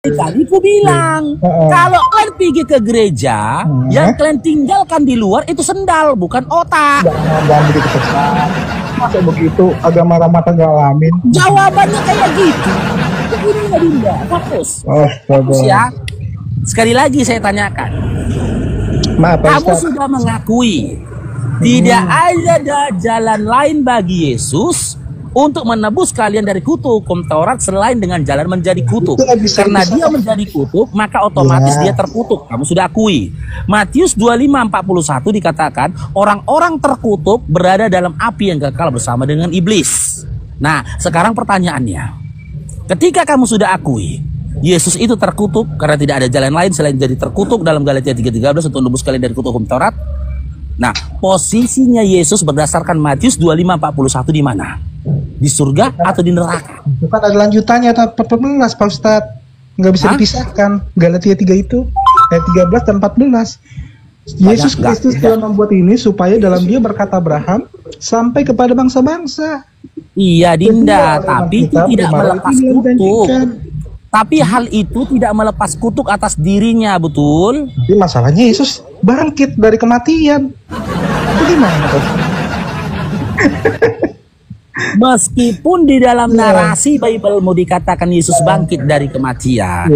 Tadi ku bilang, kalau kalian pergi ke gereja, yang kalian tinggalkan di luar itu sendal, bukan otak. Jangan begitu Ustaz. Masa begitu agama ramah tangga alamin? Jawabannya kayak gitu. Begini ya Dinda, fokus. Fokus ya. Sekali lagi saya tanyakan. Maaf, kamu Ustaz. sudah mengakui tidak ada jalan lain bagi Yesus untuk menebus kalian dari kutuk hukum Taurat selain dengan jalan menjadi kutuk. Karena dia menjadi kutuk, maka otomatis dia terkutuk. Kamu sudah akui. Matius 25:41 dikatakan, orang-orang terkutuk berada dalam api yang kekal bersama dengan iblis. Nah, sekarang pertanyaannya. Ketika kamu sudah akui, Yesus itu terkutuk karena tidak ada jalan lain selain jadi terkutuk dalam Galatia 3:13 untuk menebus kalian dari kutuk hukum Taurat. Nah, posisinya Yesus berdasarkan Matius 25:41 di mana? Di surga atau di neraka? Bukan ada lanjutannya atau 14 Pak Ustadz. Nggak bisa dipisahkan. Galatia 3 itu ayat 13 dan 14. Yesus Kristus telah membuat ini supaya dalam dia berkata Abraham sampai kepada bangsa-bangsa. Iya Dinda, tapi itu tidak melepas kutuk. Tapi hal itu tidak melepas kutuk atas dirinya, betul? Tapi masalahnya Yesus bangkit dari kematian. Itu gimana? Meskipun di dalam narasi Bible-mu dikatakan Yesus bangkit dari kematian,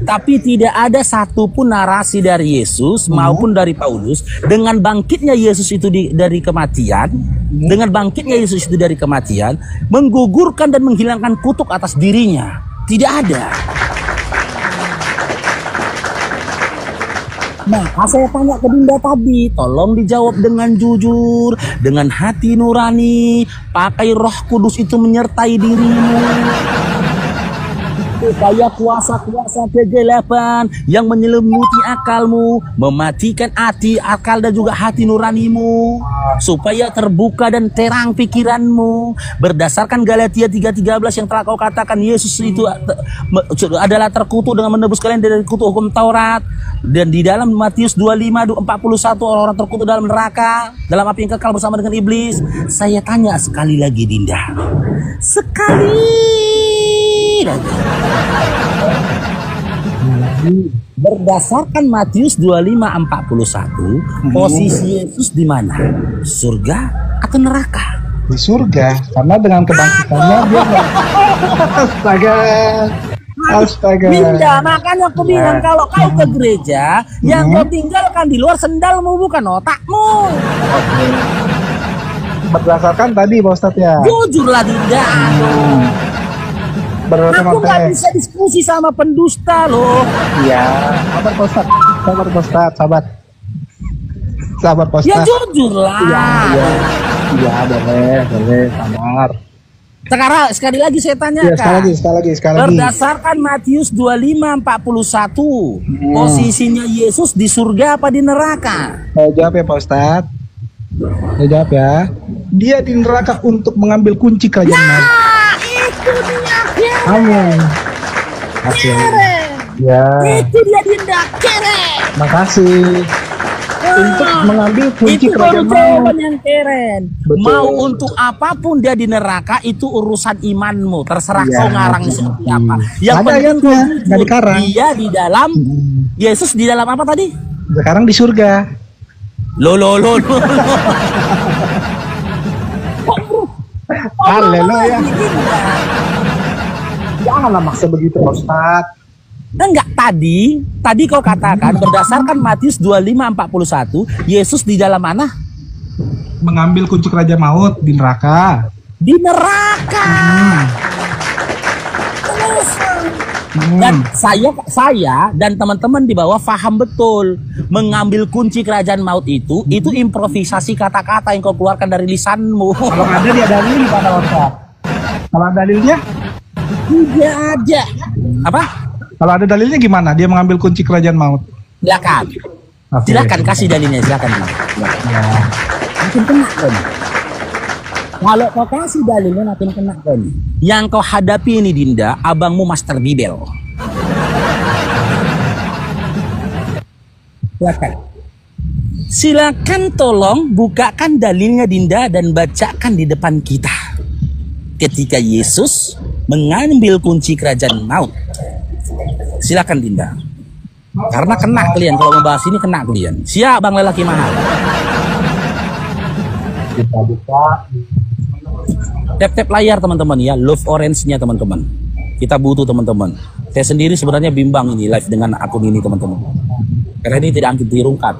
tapi tidak ada satupun narasi dari Yesus maupun dari Paulus dengan bangkitnya Yesus itu dari kematian, dengan bangkitnya Yesus itu dari kematian, menggugurkan dan menghilangkan kutuk atas dirinya. Tidak ada. Nah, saya tanya ke Dinda tadi, tolong dijawab dengan jujur, dengan hati nurani, pakai Roh Kudus itu menyertai dirimu. Supaya kuasa-kuasa kegelapan yang menyelimuti akalmu, mematikan hati, akal dan juga hati nuranimu, supaya terbuka dan terang pikiranmu. Berdasarkan Galatia 3:13 yang telah kau katakan Yesus itu adalah terkutuk dengan menebus kalian dari kutuk hukum Taurat. Dan di dalam Matius 25:41 orang-orang terkutuk dalam neraka, dalam api yang kekal bersama dengan iblis. Saya tanya sekali lagi Dinda, sekali lagi, berdasarkan Matius 25:41, posisi Yesus di mana? Surga atau neraka? Di surga, karena dengan kebangkitannya dia astaga. Dinda, makanya aku bilang kalau kau ke gereja, yang kau tinggalkan di luar sendalmu bukan otakmu. Berdasarkan tadi Pak Ustadz ya. Jujurlah Dinda. Aku gak bisa diskusi sama pendusta loh. Iya, sabar Pak Ustadz. Sabar Pak Ustadz, sabar. Sabar Pak Ustadz. Ya jujurlah. Iya, boleh, sabar. Sekarang sekali lagi saya tanyakan. Ya, sekali lagi. Berdasarkan Matius 25:41, posisinya Yesus di surga apa di neraka? Saya jawab ya Pak Ustadz. Saya jawab ya. Dia di neraka untuk mengambil kunci kerajaan Allah. Itu dia. Amin. Keren. Ya. Itu dia Dinda, keren. Makasih. Untuk mengambil kunci itu kerajaan baru jawaban yang keren. Betul. Mau untuk apapun dia di neraka itu urusan imanmu. Terserah kau ngarang seperti apa. Yang penting dia di dalam Yesus di dalam apa tadi? Sekarang di surga. Lo. Haleluya. Janganlah maksa begitu Pak Ustadz. Enggak, tadi kau katakan berdasarkan Matius 25:41, Yesus di dalam mana? Mengambil kunci kerajaan maut di neraka. Di neraka. Dan saya dan teman-teman di bawah paham betul, mengambil kunci kerajaan maut itu improvisasi kata-kata yang kau keluarkan dari lisanmu. Kalau ada dia dalil pada Ustaz. Kalau ada dalilnya? Tidak ada. Apa? Kalau ada dalilnya gimana? Dia mengambil kunci kerajaan maut. Silakan. Silakan kasih dalilnya, silakan. Ya. Makin kena kan? Kalau kau kasih dalilnya makin kena kan? Yang kau hadapi ini Dinda, abangmu Master Bibel. Silakan tolong bukakan dalilnya Dinda dan bacakan di depan kita. Ketika Yesus mengambil kunci kerajaan maut, Silakan Dinda. Karena kena kalian kalau membahas ini, kena kalian. Siap Bang Lelaki Mahal. Tap-tap layar teman-teman ya, love orange-nya teman-teman. Kita butuh teman-teman. Saya sendiri sebenarnya bimbang ini live dengan akun ini teman-teman. Karena ini tidak angkat dirungkat.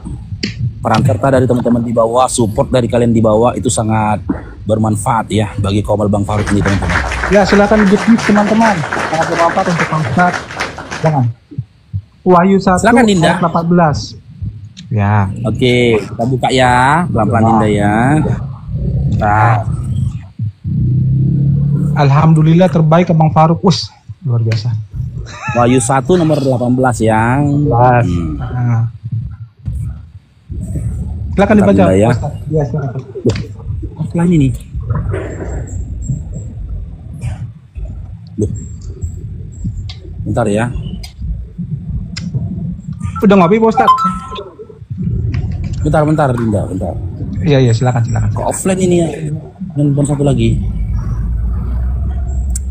Peran serta dari teman-teman di bawah, support dari kalian di bawah itu sangat bermanfaat ya bagi Komel Bang Faruk ini teman-teman. Ya silakan gift teman-teman. Sangat bermanfaat untuk Bang Ustad. Jangan. Wahyu 1 Silakan Dinda. 18. Ya. Oke, kita buka ya, pelan-pelan Dinda ya. Nah. Alhamdulillah terbaik Bang Faruk. Luar biasa. Wahyu 1 nomor 18 yang. Nah. Silakan dibaca ya. Ya, silakan. Offline ini. Bentar ya. Udah ngopi Pak Ustad? Bentar Dinda, bentar. Iya silakan. Offline ini ya. Dan satu lagi.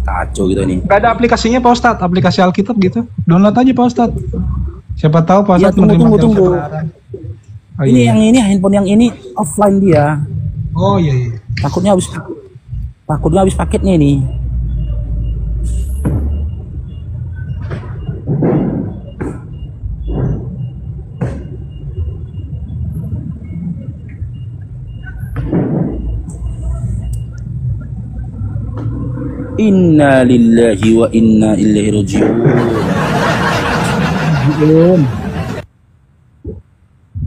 Kacau gitu ini. Gak ada aplikasinya Pak Ustad, aplikasi Alkitab gitu. Download aja Pak Ustad. Siapa tahu Pak Ustad tunggu. Oh, ini yang ini handphone yang ini offline dia. Oh iya. Takutnya habis paketnya ini. Inna lillahi wa inna ilaihi rajiun.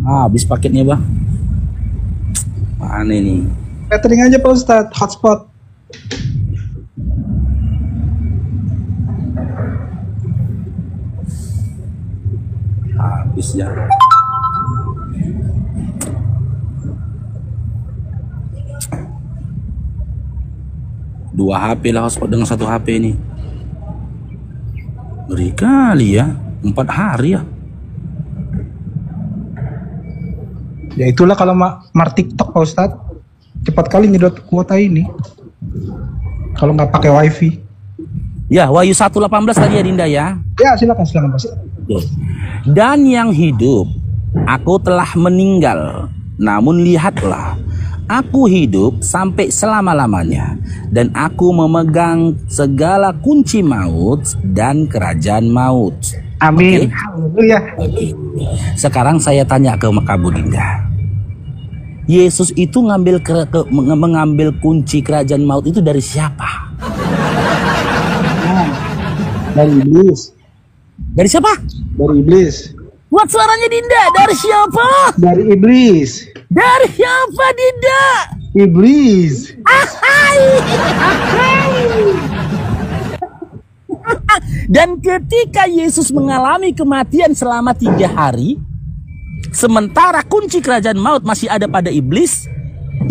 Habis paketnya Bang. Mana ini? Catering aja Pak Ustad, hotspot. Habis ya. Dua HP lah hotspot dengan satu HP ini. Ngeri kali ya. 4 hari ya. Ya itulah kalau mar TikTok Pak Ustad. Cepat kali nyedot kuota ini. Kalau nggak pakai wifi. Ya, Wahyu 1:18 tadi ya Dinda ya. Ya silakan Pak Ustad. Dan yang hidup, aku telah meninggal. Namun lihatlah, aku hidup sampai selama-lamanya. Dan aku memegang segala kunci maut dan kerajaan maut. Amin. Okay? Haleluya. Sekarang saya tanya ke kamu Dinda. Yesus itu mengambil kunci kerajaan maut itu dari siapa? Dari iblis. Dari siapa? Dari iblis. Buat suaranya Dinda. Dari siapa? Dari iblis. Dari siapa Dinda? Iblis. Dan ketika Yesus mengalami kematian selama 3 hari, sementara kunci kerajaan maut masih ada pada iblis,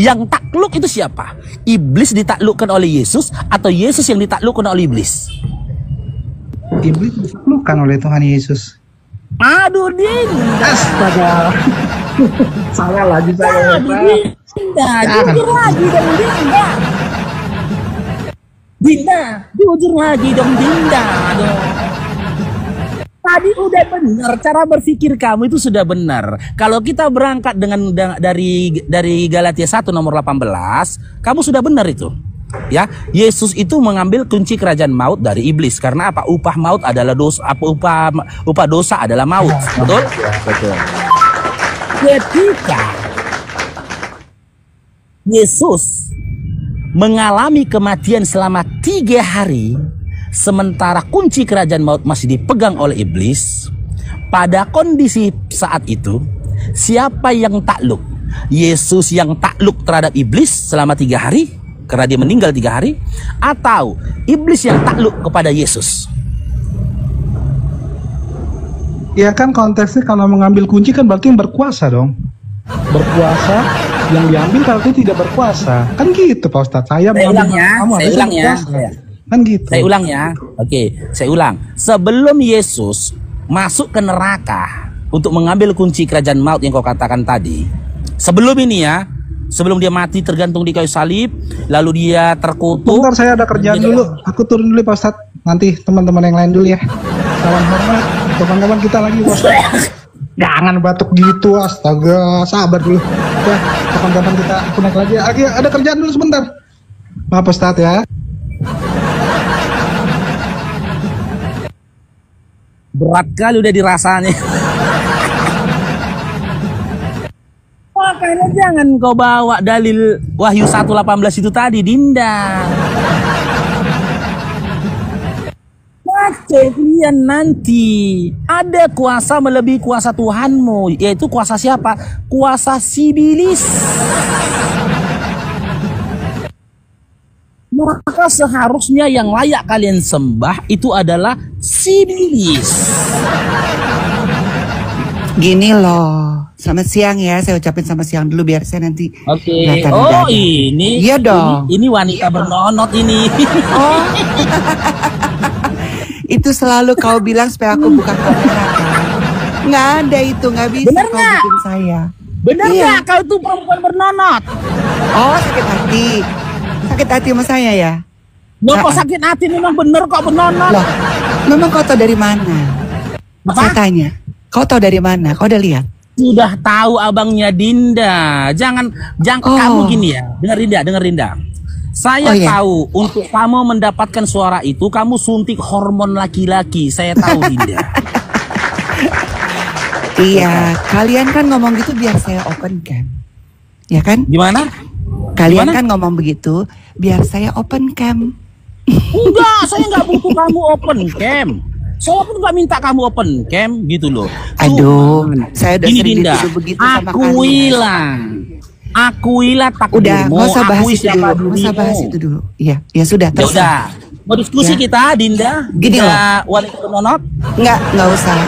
yang takluk itu siapa? Iblis ditaklukkan oleh Yesus atau Yesus yang ditaklukkan oleh iblis? Iblis ditaklukkan oleh Tuhan Yesus. Aduh Dinda. Astaga. Salah lagi saya. Dinda, jujur lagi dong Dinda. Dinda, jujur lagi dong Dinda. Aduh. Tadi udah benar, cara berpikir kamu itu sudah benar. Kalau kita berangkat dengan dari Galatia 1 nomor 18, kamu sudah benar itu. Ya, Yesus itu mengambil kunci kerajaan maut dari iblis. Karena apa? Upah maut adalah dosa. Upah dosa adalah maut. Betul? Betul. Ketika Yesus mengalami kematian selama 3 hari, sementara kunci kerajaan maut masih dipegang oleh iblis, pada kondisi saat itu, siapa yang takluk? Yesus yang takluk terhadap iblis selama 3 hari, karena dia meninggal 3 hari, atau iblis yang takluk kepada Yesus? Ya kan konteksnya kalau mengambil kunci kan berarti yang berkuasa dong. Berkuasa, yang diambil berarti tidak berkuasa. Kan gitu Pak Ustadz. Saya ulang ya. Kan gitu. Saya ulang ya. Oke, saya ulang. Sebelum Yesus masuk ke neraka untuk mengambil kunci kerajaan maut yang kau katakan tadi, sebelum ini ya, sebelum dia mati tergantung di kayu salib, lalu dia terkutuk. Bentar, saya ada kerjaan dulu. Aku turun dulu Pak Ustadz. Nanti teman-teman yang lain dulu ya. Salam hormat. Kapan-kapan kita lagi, Pak Ustadz. Jangan batuk gitu, astaga. Sabar dulu. Ya, kapan-kapan kita connect lagi. Oke, ada kerjaan dulu sebentar. Maaf Ustadz ya. Berat kali udah dirasanya. Makanya jangan kau bawa dalil Wahyu 1:18 itu tadi, Dinda. Baca kalian nanti. Ada kuasa melebihi kuasa Tuhanmu. Yaitu kuasa siapa? Kuasa sibilis. Maka seharusnya yang layak kalian sembah itu adalah sibilis. Gini loh, selamat siang ya, saya ucapin selamat siang dulu biar saya nanti. Oke. Oh ini. Iya dong. Ini wanita bernonot ini. Oh. Itu selalu kau bilang supaya aku buka kamera kan? Nggak ada itu, nggak bisa. Bener kau nggak? bikin saya. Bener Iya. nggak kau tuh perempuan bernonot? Oh, sakit hati. Sakit hati sama saya ya? Lo kok sakit hati memang bener kok bernonot? Loh, memang kau tahu dari mana? Apa? Saya tanya, kau tahu dari mana? Kau udah lihat? Sudah tahu abangnya Dinda. Jangan Oh. kamu gini ya. Dengar Dinda. Saya Oh, iya. tahu untuk kamu mendapatkan suara itu kamu suntik hormon laki-laki. Saya tahu Dinda. Iya, kalian kan ngomong gitu biar saya open cam. Ya kan? Gimana? Kalian Gimana? kan ngomong begitu biar saya open cam. Enggak, saya nggak butuh kamu open cam. Saya pun nggak minta kamu open cam gitu loh. Aduh, saya udah Gini sering Dinda, dituduh begitu sama kalian. Akuilah Udah, takdirmu. nggak usah bahas akui itu siapa dulu. Nggak usah dirimu. bahas itu dulu. Iya, ya sudah. Ya Terus. udah, mau diskusi Ya. kita Dinda. Gini Dinda wanita bernonot. Nggak usah.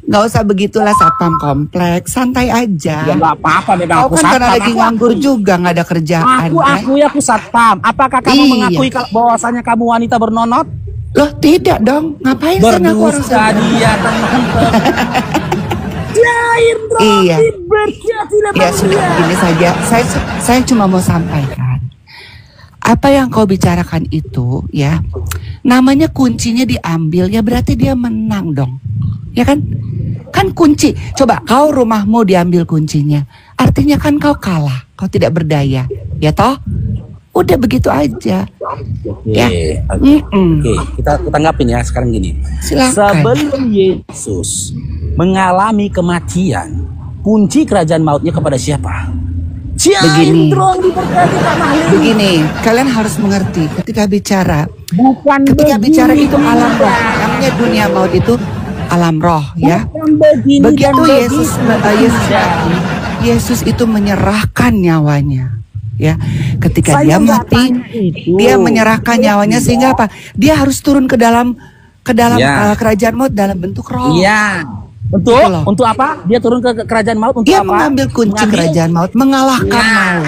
Nggak usah begitulah satpam kompleks, santai aja. Ya nggak apa-apa memang Kau aku kan karena satpam. lagi nganggur juga, nggak ada kerjaan. Aku satpam. Apakah kamu Iya. mengakui bahwasanya kamu wanita bernonot? Loh tidak dong, ngapain saya ngaku orang Berdusta sana? dia teman-teman. Jair Iya. berjati Ya sudah, begini saja. Saya cuma mau sampaikan. Apa yang kau bicarakan itu, ya, namanya kuncinya diambil, ya berarti dia menang dong. Ya kan? Kan kunci. Coba kau rumahmu diambil kuncinya. Artinya kan kau kalah, kau tidak berdaya. Ya toh? Udah begitu aja. Ya. Oke, kita tanggapin ya sekarang gini. Silakan. Sebelum Yesus mengalami kematian, kunci kerajaan mautnya kepada siapa? Begini. Diberkati Kak Mahlil. Begini, kalian harus mengerti ketika bicara Bukan bicara begini, itu alam roh. Dinda. Namanya dunia maut itu alam roh, ya. Bukan begini Begitu dan Yesus begitu, Dinda. Yesus itu menyerahkan nyawanya, ya. Ketika Saya dia nggak mati, tanya itu. dia menyerahkan nyawanya sehingga apa? Dia harus turun ke dalam Ya. kerajaan maut dalam bentuk roh. Iya. Gitu loh. Untuk apa? Dia turun ke kerajaan maut untuk Dia apa? mengambil kunci Mengambil- kerajaan maut, mengalahkan Nah. maut,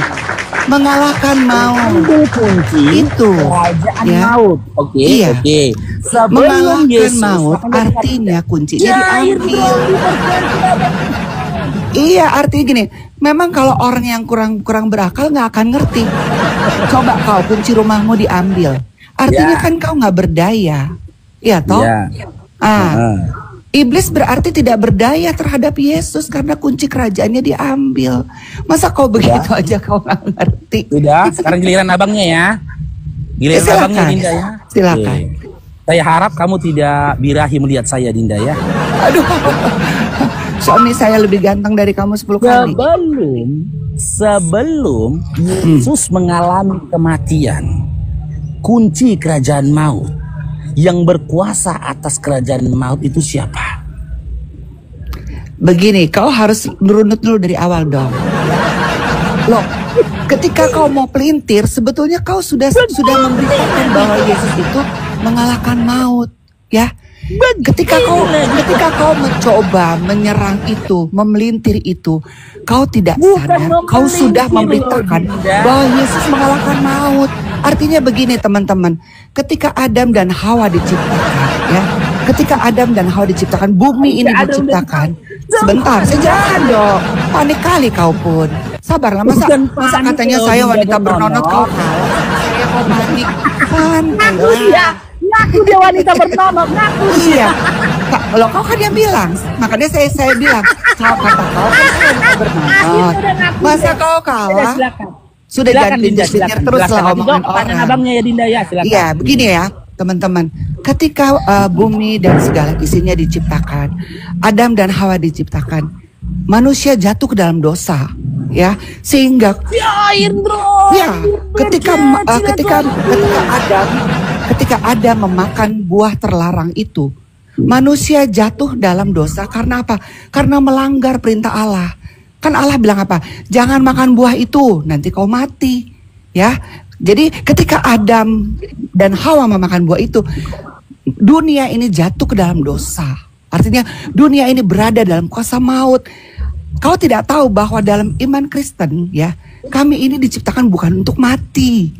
mengalahkan maut. Ambil kunci Itu. kerajaan Ya. maut. Oke, Iya. oke. Sebelum Mengalahkan Yesus maut akan artinya kuncinya Jair diambil. Iya, artinya gini, memang kalau orang yang kurang berakal nggak akan ngerti. Coba kau kunci rumahmu diambil, artinya Ya. kan kau nggak berdaya, ya toh? Ya. Iblis berarti tidak berdaya terhadap Yesus karena kunci kerajaannya diambil. Masa kau begitu aja kau nggak ngerti? Sudah, sekarang giliran abangnya ya. Giliran Silakan. abangnya Dinda ya. Silakan. Oke. Saya harap kamu tidak birahi melihat saya Dinda ya. Aduh, suami saya lebih ganteng dari kamu 10 kali. Sebelum Yesus mengalami kematian, kunci kerajaan maut yang berkuasa atas kerajaan maut itu siapa? Begini, kau harus merunut dulu dari awal dong. Loh, ketika kau mau pelintir, sebetulnya kau sudah memberitakan bahwa Yesus itu mengalahkan maut, ya. Ketika kau mencoba menyerang itu, memelintir itu, kau tidak sadar, kau sudah memberitakan bahwa Yesus mengalahkan maut. Artinya begini teman-teman, ketika Adam dan Hawa diciptakan, ya, ketika Adam dan Hawa diciptakan, bumi ini diciptakan. Sebentar, jangan dong, panik kali kau pun. Sabarlah, masa katanya saya wanita bernonot kau kalah, saya mau panik. Santai lah. Ngaku dia wanita bernonot, ngaku dia. Kalau kau kan yang bilang, makanya saya bilang, kau kata kau kan saya wanita bernonot. Masa kau kalah? Sudah jangan pindah terus lah omongan orang. Abangnya ya Dinda ya, silakan. Iya, begini ya, teman-teman. Ketika bumi dan segala isinya diciptakan, Adam dan Hawa diciptakan, manusia jatuh ke dalam dosa, ya, sehingga ketika Adam memakan buah terlarang itu, manusia jatuh dalam dosa karena apa? Karena melanggar perintah Allah. Kan Allah bilang apa? Jangan makan buah itu, nanti kau mati. Ya, jadi ketika Adam dan Hawa memakan buah itu, dunia ini jatuh ke dalam dosa. Artinya dunia ini berada dalam kuasa maut. Kau tidak tahu bahwa dalam iman Kristen, ya, kami ini diciptakan bukan untuk mati.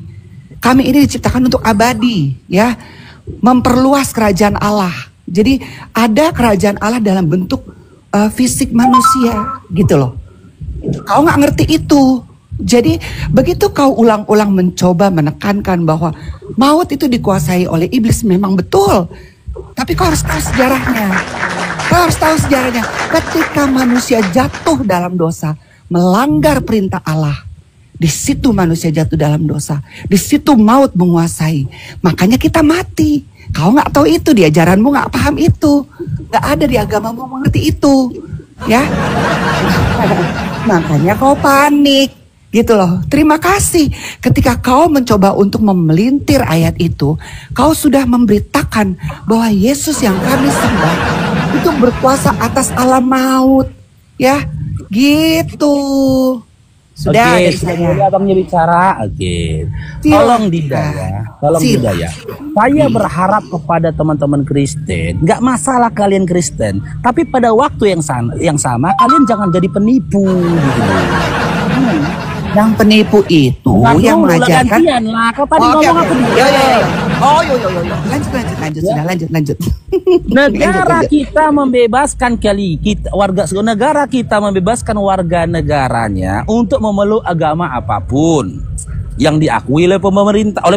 Kami ini diciptakan untuk abadi, ya, memperluas kerajaan Allah. Jadi ada kerajaan Allah dalam bentuk fisik manusia, gitu loh. Kau nggak ngerti itu. Jadi begitu kau ulang-ulang mencoba menekankan bahwa maut itu dikuasai oleh iblis, memang betul. Tapi kau harus tahu sejarahnya. Kau harus tahu sejarahnya. Ketika manusia jatuh dalam dosa, melanggar perintah Allah, di situ manusia jatuh dalam dosa. Di situ maut menguasai. Makanya kita mati. Kau nggak tahu itu, di ajaranmu nggak paham itu. Nggak ada di agamamu mengerti itu. Ya, makanya kau panik, gitu loh. Terima kasih ketika kau mencoba untuk memelintir ayat itu, kau sudah memberitakan bahwa Yesus yang kami sembah itu berkuasa atas alam maut, ya, gitu. Sudah, Oke, sudah abangnya bicara. Oke, tolong Dinda ya, tolong Dinda ya. Saya berharap kepada teman-teman Kristen, nggak masalah kalian Kristen, tapi pada waktu yang sama kalian jangan jadi penipu. Gitu. Yang penipu itu yang mengajarkan. Lah, kau tadi ngomong apa dia? Oh, yo. Lanjut. Negara kita membebaskan negara kita membebaskan warga negaranya untuk memeluk agama apapun yang diakui oleh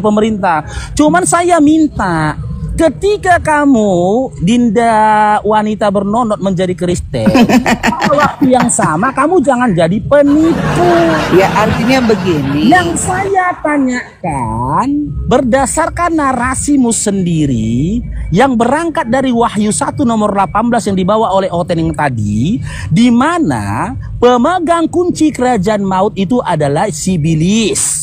pemerintah. Cuman saya minta, ketika kamu Dinda wanita bernonot menjadi Kristen, pada waktu yang sama kamu jangan jadi penipu. Ya, artinya begini. Yang saya tanyakan berdasarkan narasimu sendiri yang berangkat dari Wahyu 1 nomor 18 yang dibawa oleh Oten yang tadi, di mana pemegang kunci kerajaan maut itu adalah Sibilis.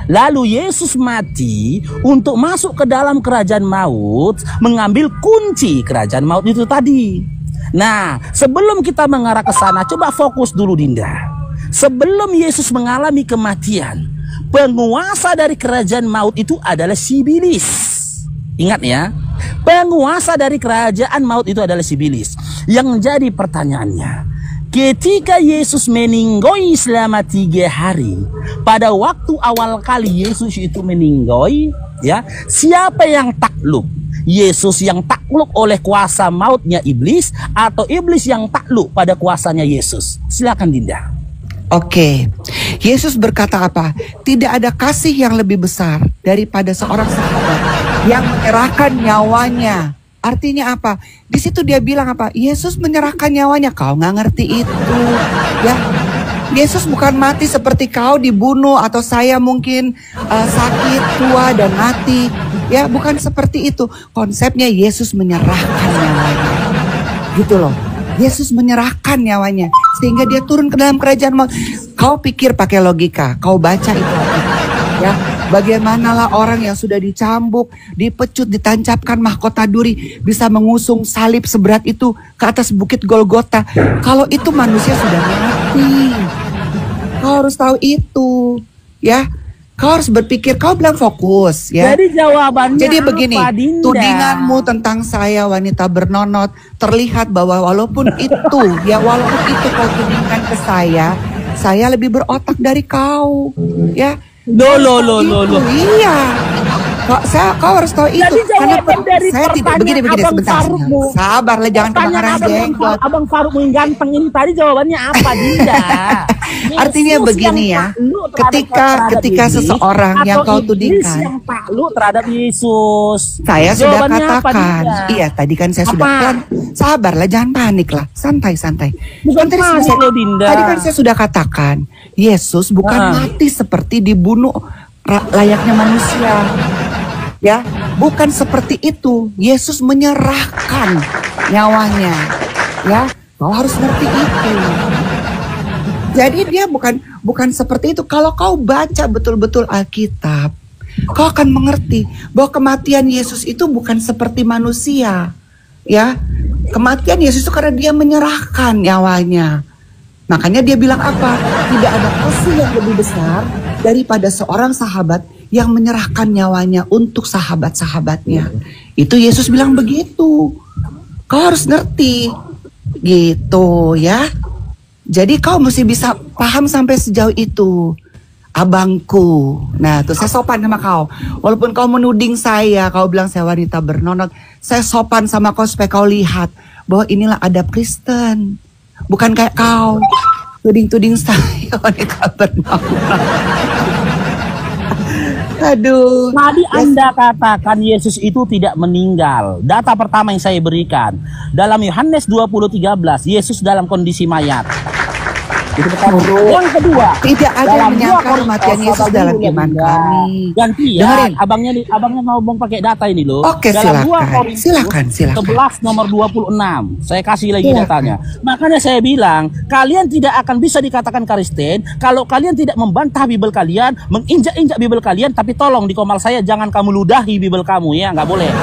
Lalu Yesus mati untuk masuk ke dalam kerajaan maut, mengambil kunci kerajaan maut itu tadi. Nah, sebelum kita mengarah ke sana, coba fokus dulu Dinda. Sebelum Yesus mengalami kematian, penguasa dari kerajaan maut itu adalah Sibilis. Ingat ya, penguasa dari kerajaan maut itu adalah Sibilis. Yang menjadi pertanyaannya, ketika Yesus meninggoy selama 3 hari, pada waktu awal kali Yesus itu meninggoy, ya, siapa yang takluk? Yesus yang takluk oleh kuasa mautnya iblis, atau iblis yang takluk pada kuasanya Yesus? Silakan Dinda. Oke, Yesus berkata apa? Tidak ada kasih yang lebih besar daripada seorang sahabat yang menyerahkan nyawanya. Artinya apa? Di situ dia bilang apa? Yesus menyerahkan nyawanya. Kau nggak ngerti itu, ya? Yesus bukan mati seperti kau dibunuh atau saya mungkin sakit, tua dan mati. Ya, bukan seperti itu. Konsepnya Yesus menyerahkan nyawanya, gitu loh. Yesus menyerahkan nyawanya sehingga dia turun ke dalam kerajaan maut. Kau pikir pakai logika? Kau baca itu, ya? Bagaimanalah orang yang sudah dicambuk, dipecut, ditancapkan mahkota duri bisa mengusung salib seberat itu ke atas bukit Golgota. Kalau itu manusia sudah mati. Kau harus tahu itu, ya. Kau harus berpikir, kau bilang fokus, ya. Jadi jawabannya Jadi begini, apa, Dinda? tudinganmu tentang saya wanita bernonot terlihat bahwa walaupun itu kau tudingkan ke saya lebih berotak dari kau, ya. Loh. Iya. Kau harus tahu itu. Jadi Karena jawaban dari saya tidak pertanyaan begini Abang sebentar. Farukmu. Sabarlah, jangan kebakaran jenggot. Abang Faruk yang ganteng ini tadi jawabannya apa, Dinda? Artinya Yesus begini yang ya, takluk ketika iblis, seseorang yang atau kau iblis tudingkan, yang takluk terhadap Yesus. saya sudah Jawabannya apa, katakan, Dinda? iya tadi kan saya sudah Apa? pelan. Sabarlah, jangan panik lah, santai-santai. Bukan Kan panik loh, Dinda. Tadi kan saya sudah katakan, Yesus bukan mati seperti dibunuh layaknya manusia. Ya, bukan seperti itu. Yesus menyerahkan nyawanya. Ya, kau harus ngerti itu. Jadi dia bukan seperti itu. Kalau kau baca betul-betul Alkitab, kau akan mengerti bahwa kematian Yesus itu bukan seperti manusia. Ya, kematian Yesus itu karena dia menyerahkan nyawanya. Makanya dia bilang apa? Tidak ada kasih yang lebih besar daripada seorang sahabat yang menyerahkan nyawanya untuk sahabat-sahabatnya. Itu Yesus bilang begitu. Kau harus ngerti. Gitu ya. Jadi kau mesti bisa paham sampai sejauh itu. Abangku. Nah tuh saya sopan sama kau. Walaupun kau menuding saya, kau bilang saya wanita bernonot, saya sopan sama kau supaya kau lihat bahwa inilah adab Kristen. Bukan kayak kau tuding-tuding saya wanita bernonot. Aduh. Tadi Anda katakan Yesus itu tidak meninggal. Data pertama yang saya berikan dalam Yohanes 20:13, Yesus dalam kondisi mayat. Itu pertama. Yang kedua, tidak ada yang dalam menyangka 2 kematian Korintus Yesus dalam 12, iman Dinda. kami. Ganti ya, Dengerin. abangnya ngomong pakai data ini loh. Oke, dalam 2 silakan. Korintus Silakan. 11 nomor 26. Saya kasih lagi Silakan. datanya. Makanya saya bilang, kalian tidak akan bisa dikatakan Kristen kalau kalian tidak membantah Bible kalian, menginjak-injak Bible kalian, tapi tolong di komal saya jangan kamu ludahi Bible kamu ya, nggak boleh.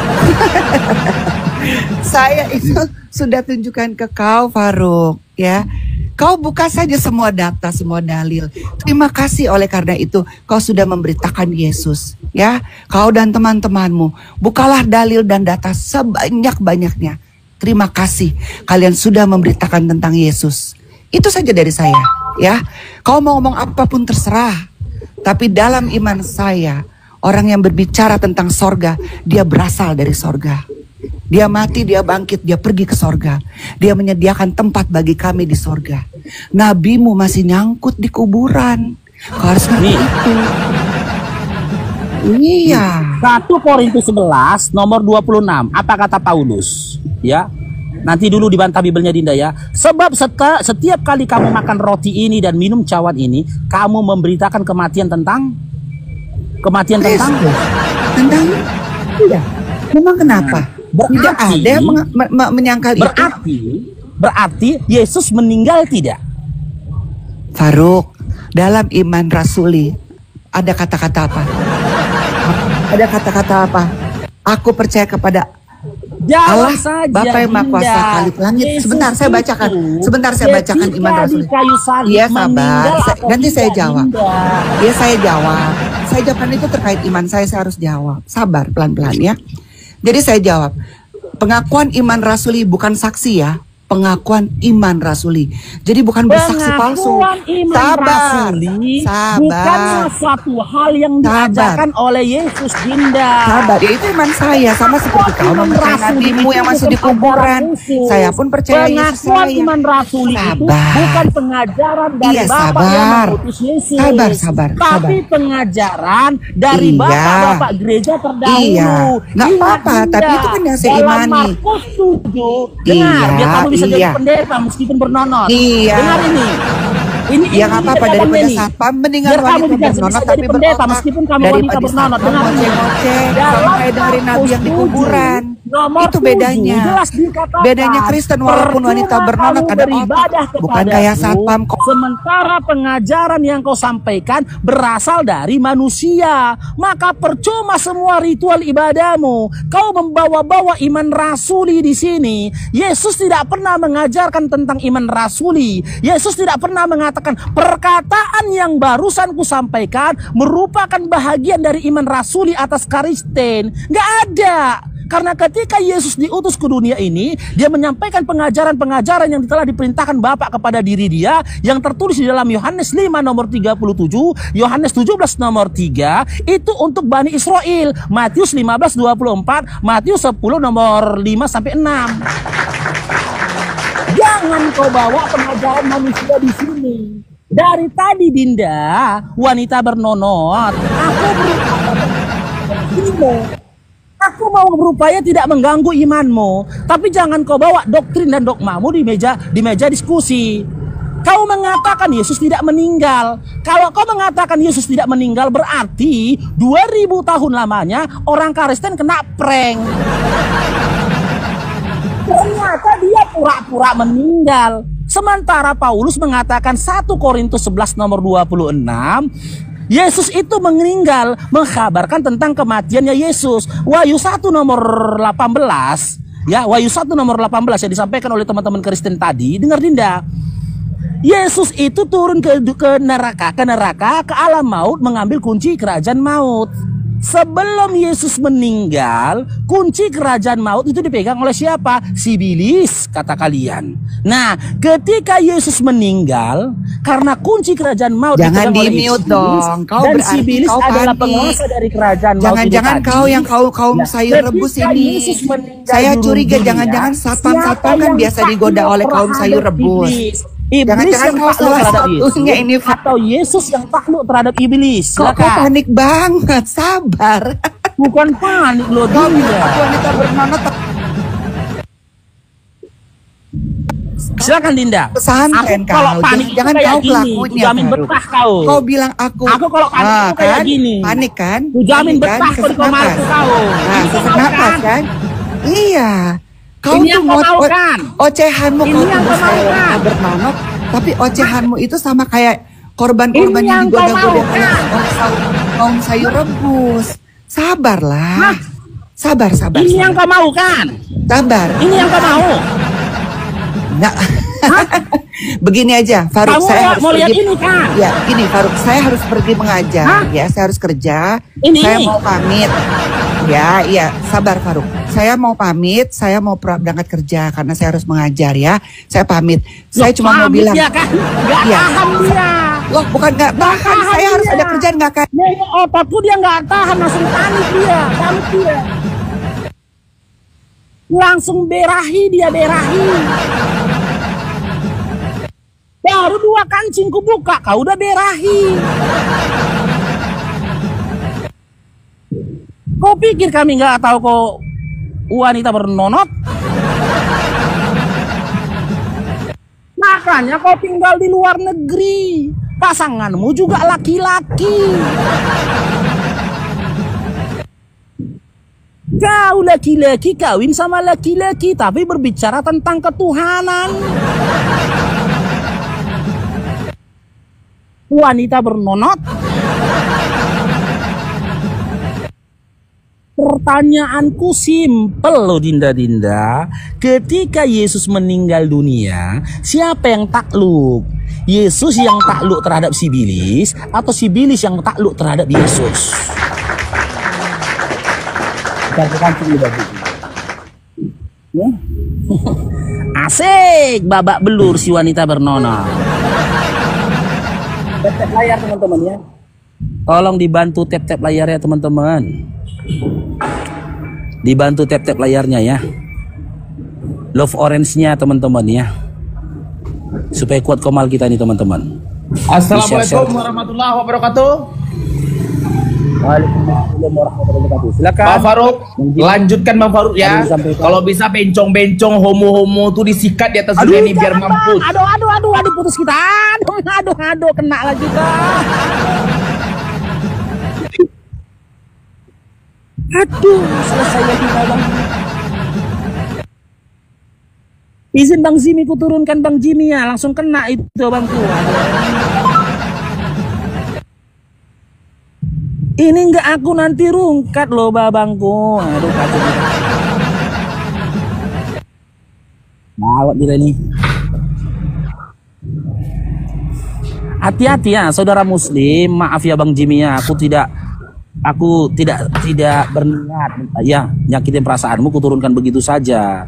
Saya itu sudah tunjukkan ke kau, Faruk, ya. Kau buka saja semua data, semua dalil. Terima kasih oleh karena itu kau sudah memberitakan Yesus, ya. Kau dan teman-temanmu, bukalah dalil dan data sebanyak-banyaknya. Terima kasih kalian sudah memberitakan tentang Yesus. Itu saja dari saya, ya. Kau mau ngomong apapun terserah. Tapi dalam iman saya, orang yang berbicara tentang sorga, dia berasal dari sorga. Dia mati, dia bangkit, dia pergi ke sorga. Dia menyediakan tempat bagi kami di sorga. Nabimu masih nyangkut di kuburan. Kau harus ngerti itu. Iya. 1 Korintus 11 nomor 26. Apa kata Paulus? Ya. Nanti dulu dibantah Bibelnya Dinda ya. Sebab setiap kali kamu makan roti ini dan minum cawan ini, kamu memberitakan kematian tentang Iya. Memang kenapa? Tidak ada yang menyangkal itu. Berarti Yesus meninggal tidak? Faruk, dalam iman rasuli ada kata-kata apa? Ada kata-kata apa? Aku percaya kepada Allah, Bapa yang Maha Kuasa, Khalik langit. Sebentar saya bacakan. Sebentar saya bacakan iman rasuli. Iya sabar. Nanti saya jawab. Iya saya jawab. Saya jawabkan itu terkait iman saya harus jawab. Sabar pelan-pelan ya. Jadi saya jawab, pengakuan iman rasuli bukan saksi ya, pengakuan iman rasuli. Jadi bukan bersaksi palsu. Sabar, bukanlah suatu hal yang diajarkan oleh Yesus, Dinda. Sabar, ya itu iman saya, sama seperti kau mempercayai nabimu yang masih di kuburan. Saya pun percaya Yesus saya. Pengakuan iman rasuli itu bukan pengajaran dari Bapak yang mengutus Yesus. Tapi pengajaran dari Bapak-bapak gereja terdahulu. Iya, nggak apa-apa, tapi itu kan yang saya imani. Dalam Markus 7, dengar, biar kamu bisa jadi pendeta meskipun bernonot. Iya. Dengar ini. Ini yang apa-apa daripada satpam mendingan wanita bernonot tapi pendeta meskipun kamu wanita bernonot. Dengar ini. Sampai dari nabi yang di kuburan. Itu bedanya. Bedanya Kristen walaupun wanita bernonot ada otak. Bukan kayak satpam. Sementara pengajaran yang kau sampaikan berasal dari manusia, maka percuma semua ritual ibadahmu. Kau membawa-bawa iman rasuli di sini. Yesus tidak pernah mengajarkan tentang iman rasuli. Yesus tidak pernah mengatakan perkataan yang barusan ku sampaikan merupakan bahagian dari iman rasuli atas Kristen. Gak ada. Karena ketika Yesus diutus ke dunia ini, dia menyampaikan pengajaran-pengajaran yang telah diperintahkan Bapa kepada diri dia, yang tertulis di dalam Yohanes 5 nomor 37, Yohanes 17 nomor 3, itu untuk Bani Israel. Matius 15:24, Matius 10 nomor 5 sampai 6. Jangan kau bawa pengajaran manusia di sini. Dari tadi Dinda, wanita bernonot, aku mau berupaya tidak mengganggu imanmu, tapi jangan kau bawa doktrin dan dogmamu di meja diskusi. Kau mengatakan Yesus tidak meninggal. Kalau kau mengatakan Yesus tidak meninggal, berarti 2000 tahun lamanya orang Kristen kena prank. Ternyata dia pura-pura meninggal. Sementara Paulus mengatakan 1 Korintus 11 nomor 26, Yesus itu meninggal, mengkabarkan tentang kematiannya Yesus. Wahyu 1 nomor 18, ya, Wahyu 1 nomor 18 yang disampaikan oleh teman-teman Kristen tadi. Dengar Dinda. Yesus itu turun ke neraka, ke alam maut, mengambil kunci kerajaan maut. Sebelum Yesus meninggal, kunci kerajaan maut itu dipegang oleh siapa? Si iblis, kata kalian. Nah, ketika Yesus meninggal, karena kunci kerajaan maut jangan di-mute dong. Kau dan berarti si iblis kau adalah panik. penguasa dari kerajaan maut. Jangan-jangan kau yang kaum sayur rebus ini. Saya curiga jangan-jangan satpam-satpam kan biasa digoda oleh kaum sayur rebus. Jangan-jangan kau salah satunya ini. Atau Yesus yang takluk terhadap iblis. Kok kau panik banget, sabar. Bukan panik loh, Kau Dinda. wanita bernonot. Silakan Dinda. Pesantren Aku kalau kau. panik Jangan kayak kau gini, pelakunya. jamin Faruk. betah kau. Kau bilang aku. Aku kalau panik itu kayak kan? gini. Panik kan? Ku jamin Panik betah sesak kalau kau napas. malu kau. Nah, Ini sesak kau napas kan? kan? Iya. Kau Ini yang tuh kau mau kan? ocehanmu Ini kau yang tuh kau mau saya kan? wanita bernonot, tapi ocehanmu itu sama kayak korban-korban Ini yang yang kau digoda-goda mau kan? oleh kaum sayur rebus. Sabarlah. Hah? Sabar. Ini yang kau mau kan? Sabar. Ini yang kau mau? Nah, begini aja, Faruk, Kamu saya harus mau lihat pergi. ini kan? Ya, gini Faruk, saya harus pergi mengajar. Hah? Ya, saya harus kerja. Ini? Saya mau pamit. Ya, iya, sabar Faruk. Saya mau pamit, saya mau berangkat kerja karena saya harus mengajar ya. Saya pamit. Saya cuma mau bilang. Dia kan? Gak Iya. tahan dia. Loh, bukan nggak tahan. tahan Saya harus dia. ada kerjaan nggak kan? Nih, otakku dia nggak tahan, langsung panik dia. Panik dia. Langsung berahi dia, berahi. Baru 2 kancing ku buka, kau udah berahi. Kau pikir kami nggak tahu kau wanita bernonot? Makanya kau tinggal di luar negeri. Pasanganmu juga laki-laki. Kau laki-laki kawin sama laki-laki, tapi berbicara tentang ketuhanan. Wanita bernonot. Pertanyaanku simpel loh Dinda. Ketika Yesus meninggal dunia, siapa yang takluk? Yesus yang takluk terhadap si iblis atau si iblis yang takluk terhadap Yesus? Ya. Asik, babak belur si wanita bernonot. Tap layar teman-teman ya. Tolong dibantu tap layarnya teman-teman. Dibantu tap layarnya ya. Love orange-nya teman-teman ya. Supaya kuat komal kita nih teman-teman. Assalamualaikum warahmatullahi wabarakatuh. Waalaikumsalam warahmatullahi wabarakatuh. Silakan. Bang Faruk, lanjutkan Bang Faruk ya. Kalau bisa bencong-bencong homo-homo tuh disikat di atas dunia ini biar jangan, mampus. Bang. Aduh, putus kita. Aduh, kena lagi kita. Aduh, selesai lagi kita Bang. Izin Bang Jimmy ku turunkan Bang Jimmy ya, langsung kena itu Bangku. Ini enggak aku nanti rungkat loh babangku. Aduh kacau. Mawat kita ini. Hati-hati ya saudara muslim. Maaf ya Bang Jimmy ya, aku tidak Aku tidak berniat ya nyakitin perasaanmu, kuturunkan begitu saja.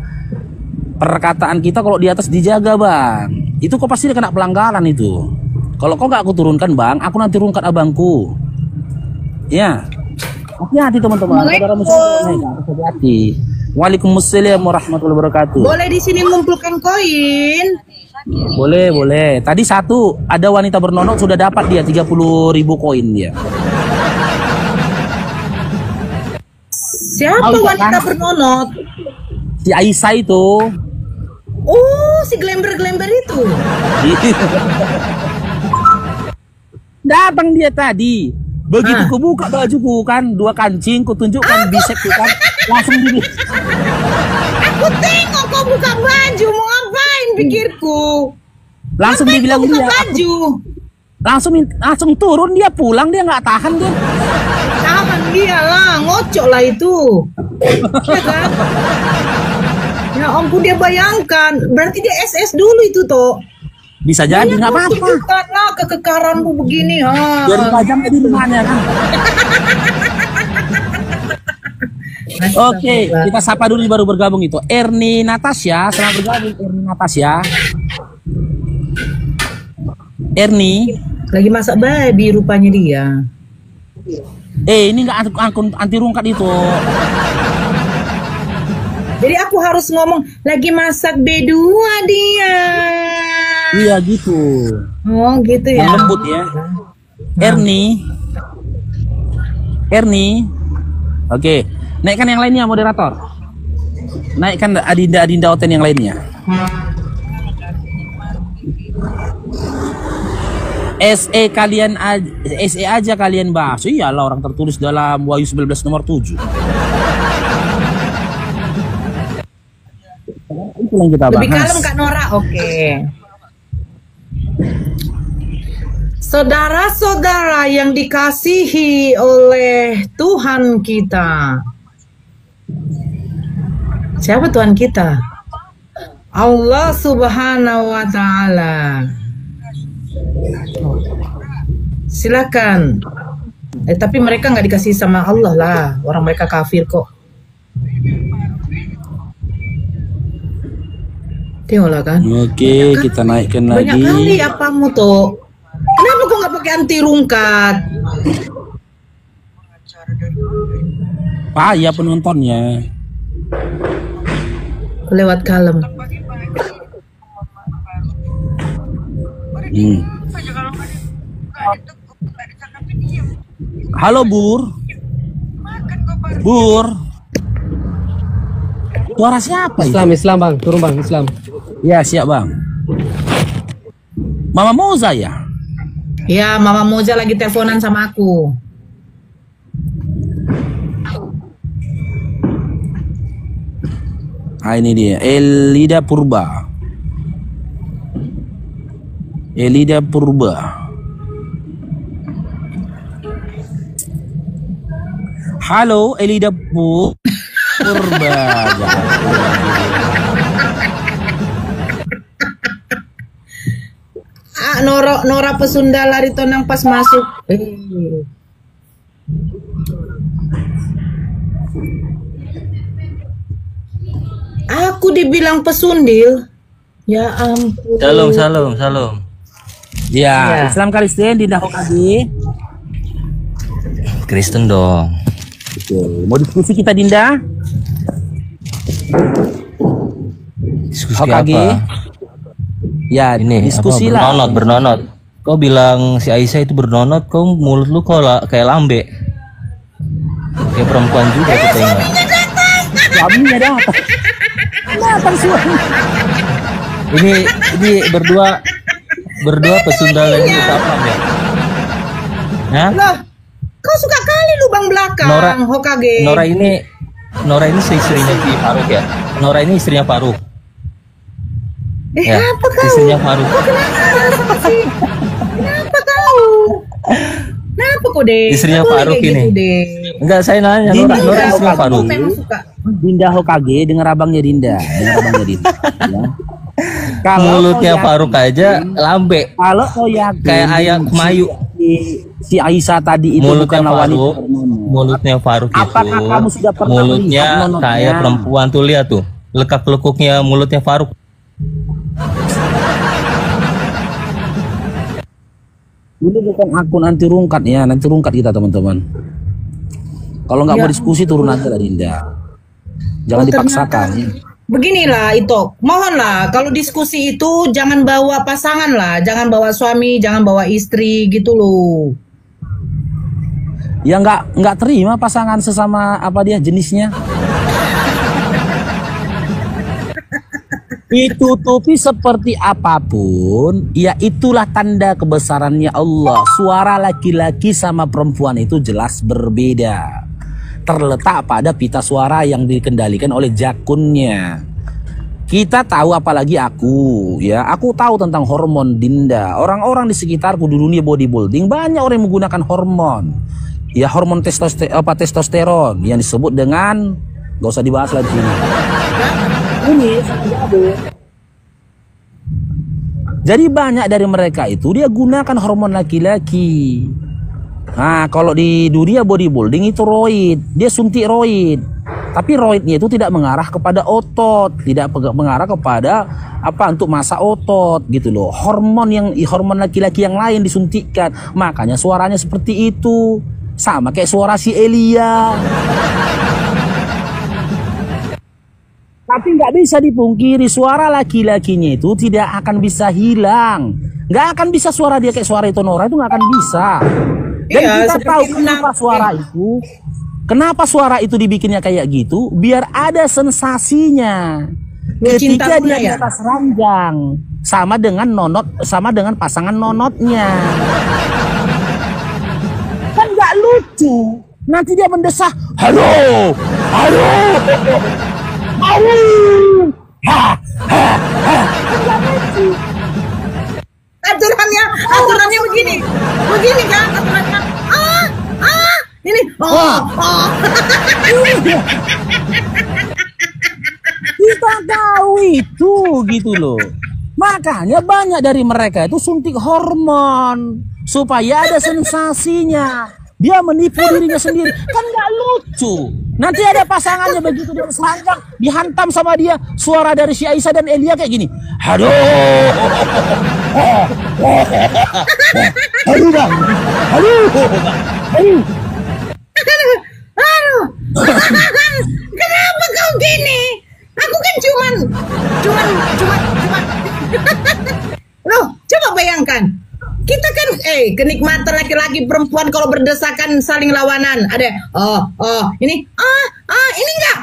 Perkataan kita kalau di atas dijaga, Bang. Itu kok pasti kena pelanggaran itu. Kalau kau nggak aku turunkan, Bang, aku nanti rungkat abangku. Ya. Hati-hati teman-teman. Saudara muslim, hati-hati. Waalaikumsalam warahmatullahi wabarakatuh. Boleh di sini ngumpulkan koin? Boleh. Tadi satu ada wanita bernonok sudah dapat dia 30.000 koin dia. Siapa wanita bernonok? Si Aisyah itu. Oh, si gelember-gelember itu. Datang dia tadi. Begitu ku buka bajuku kan, 2 kancing, ku tunjukkan bicepku kan, langsung gini. Aku tengok kau buka baju, mau ngapain pikirku? Langsung Ngapain dibilang kau buka dia. baju. Langsung turun dia pulang, dia nggak tahan dia. Tahan dia lah, ngocok lah itu. Ya kan? Ya ampun, dia bayangkan, berarti dia SS dulu itu toh. Bisa jadi nggak apa-apa. Tunjukkanlah kekekaranmu begini, ha. Biar pajang di rumahnya kan. Oke, kita sapa dulu baru bergabung itu. Erni Natasha, selamat bergabung Erni Natasha. Erni Lagi masak babi rupanya dia. ini nggak anti rungkat itu. Jadi aku harus ngomong lagi masak B2 dia. Iya gitu. Oh gitu ya. Yang lembut ya. Erni. Oke, naikkan yang lainnya moderator. Naikkan Adinda Oten yang lainnya. SE kalian SE aja kalian bahas. Iyalah, orang tertulis dalam Wahyu 19 nomor 7. Itu yang kita bahas. Lebih kalem Kak Nora, oke. Saudara-saudara yang dikasihi oleh Tuhan kita. Siapa Tuhan kita? Allah Subhanahu wa Ta'ala. Silakan. Tapi mereka nggak dikasih sama Allah lah. Orang mereka kafir kok. Tengoklah kan. Oke, kita naikkan Banyak lagi. kali apamu toh. Kenapa kok nggak pakai anti rungkat? Ya penontonnya. Lewat kalem. Halo Bur. Suara siapa itu? Islam bang, turun bang, Islam. Ya siap bang. Mama Moza ya? Ya, Mama Moza lagi teleponan sama aku. Ini dia, Elida Purba. Halo Elida Purba. Nora Pesunda lari tonang pas masuk. Aku dibilang pesundil. Ya ampun. Salam. Ya, Islam Kristen Dinda Hokage. Kristen dong. Oke, mau diskusi kita Dinda? Diskusi Hokage. apa? Ya, Ini diskusi apa, lah. bernonot. Kau bilang si Aisyah itu bernonot, kau mulut lu kok kayak lambe. Kayak perempuan juga katanya. Suaminya datang. Datang suami. Ini berdua pesundalan ini apa ya? Hah? Loh, kau suka kali lubang belakang, Hokage. Nora ini istrinya si Faruk ya. Nora ini istrinya Faruk. Ya, Apa kau? istrinya Faruk. Kau kenapa sih? Kenapa kau? Kenapa kau deh? Istrinya Nggak boleh Faruk kayak ini. gitu, deh. Enggak, saya nanya Nora istrinya Aku Faruk. memang suka. Dinda Hokage dengar abangnya Dinda. Ya. Mulutnya kau Faruk aja lambe. Kalau kau yakin Kayak ayam kemayu. si Aisyah tadi itu mulutnya bukanlah wanita Faruk, bernono. mulutnya Faruk itu, Apakah kamu sudah pernah mulutnya melihat nonotnya? kayak perempuan tuh, lihat tuh, lekak-lekuknya mulutnya Faruk. Ini bukan akun anti rungkat ya, nanti rungkat kita teman-teman. Kalau nggak mau diskusi turun aja lah Dinda. Jangan dipaksakan. Ya. Beginilah itu, mohonlah kalau diskusi itu jangan bawa pasangan lah, jangan bawa suami, jangan bawa istri gitu loh. Ya nggak terima pasangan sesama apa dia jenisnya. Ditutupi seperti apapun, ya itulah tanda kebesarannya Allah. Suara laki-laki sama perempuan itu jelas berbeda. Terletak pada pita suara yang dikendalikan oleh jakunnya. Kita tahu, apalagi aku, ya aku tahu tentang hormon Dinda. Orang-orang di sekitarku di dunia bodybuilding banyak orang yang menggunakan hormon. Ya hormon testosteron yang disebut dengan, gak usah dibahas lagi ini. Jadi banyak dari mereka itu dia gunakan hormon laki-laki. Nah kalau di dunia bodybuilding itu roid, dia suntik roid. Tapi roidnya itu tidak mengarah kepada otot, tidak mengarah kepada apa untuk masa otot gitu loh. Hormon laki-laki yang lain disuntikkan, makanya suaranya seperti itu. Sama kayak suara si Elia. Tapi nggak bisa dipungkiri suara laki-lakinya itu tidak akan bisa hilang. Nggak akan bisa suara dia kayak suara itu Nora, itu nggak akan bisa. Dan kita tahu kenapa suara itu dibikinnya kayak gitu, biar ada sensasinya. Ketika dia di atas ranjang, sama dengan pasangan nonotnya. Kan nggak lucu. Nanti dia mendesah, halo, halo. Aturannya begini kan aturannya. Ini. Kita tahu itu gitu loh. Makanya banyak dari mereka itu suntik hormon supaya ada sensasinya. Dia menipu dirinya sendiri, kan nggak lucu. Nanti ada pasangannya begitu dia selanjang dihantam sama dia, suara dari si Aisyah dan Elia kayak gini. Aduh, aduh bang, aduh. Kenapa kau gini? Aku kan cuman. Loh, coba bayangkan. Kita kan kenikmatan laki-laki perempuan kalau berdesakan saling lawanan. Ada ini ini enggak.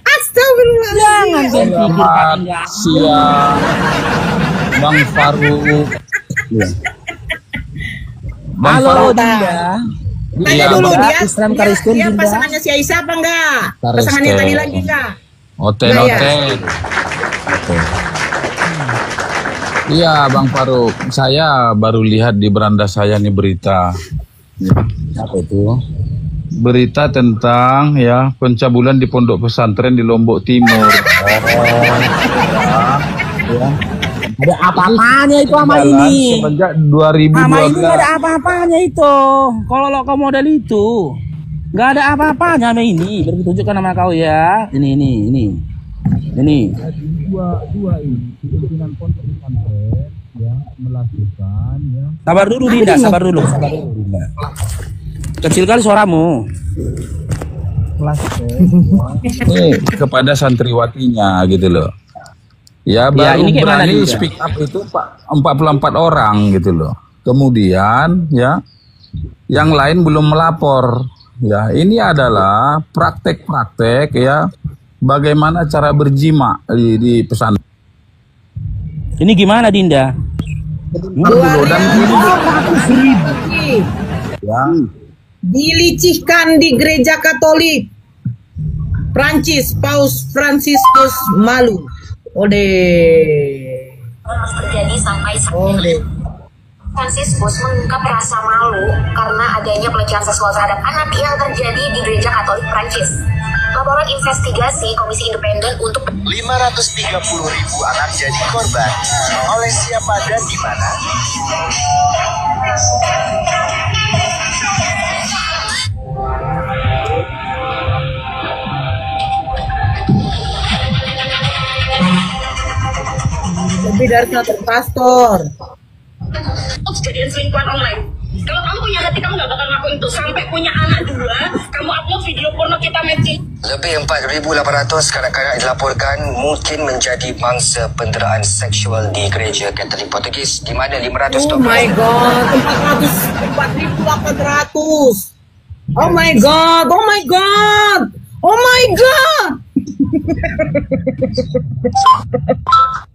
Astagfirullahaladzim. Selamat siang Bang Faruk. Halo Dinda. Tanya dulu dia Dinda. pasangannya si Aisyah apa enggak? Pasangannya tadi lagi enggak? Oten. Iya Bang Faruk, saya baru lihat di beranda saya nih berita. Apa itu? Berita tentang ya pencabulan di pondok pesantren di Lombok Timur. Ya. Ada apa-apanya itu sama ini? Semenjak 2012. Sama ini nggak ada apa-apanya itu. Kalau lo model itu nggak ada apa-apanya sama ini. Baru tunjukkan nama kau ya. Ini. Dua ini pimpinan pondok pesantren ya melakukan ya. Sabar dulu Dinda, sabar dulu Dinda. Kecil kali suaramu. Ini kepada santriwatinya gitu loh. Ya baru ini berani speak up itu 44 orang gitu loh. Kemudian ya yang lain belum melapor. Ya ini adalah praktek-praktek ya bagaimana cara berjima di pesantren. Ini gimana Dinda? Dan ya dilicihkan di gereja Katolik Prancis, Paus Fransiskus malu. Terjadi sampai Fransiskus mengungkap rasa malu karena adanya pelecehan seksual terhadap anak yang terjadi di gereja Katolik Prancis. Laporan investigasi Komisi Independen untuk 530.000 anak jadi korban. Oleh siapa dan di mana? Lebih dari 100 pastor. kejadian selingkuhan online. Kalau kamu punya hati, kamu gak bakal ngakuin itu. Sampai punya anak 2, kamu upload video porno kita matching. Lebih 4.800 kanak-kanak dilaporkan mungkin menjadi mangsa penderaan seksual di gereja Katolik Portugis, di mana 500 Oh my god, 4.800. Oh my god, oh my god, oh my god.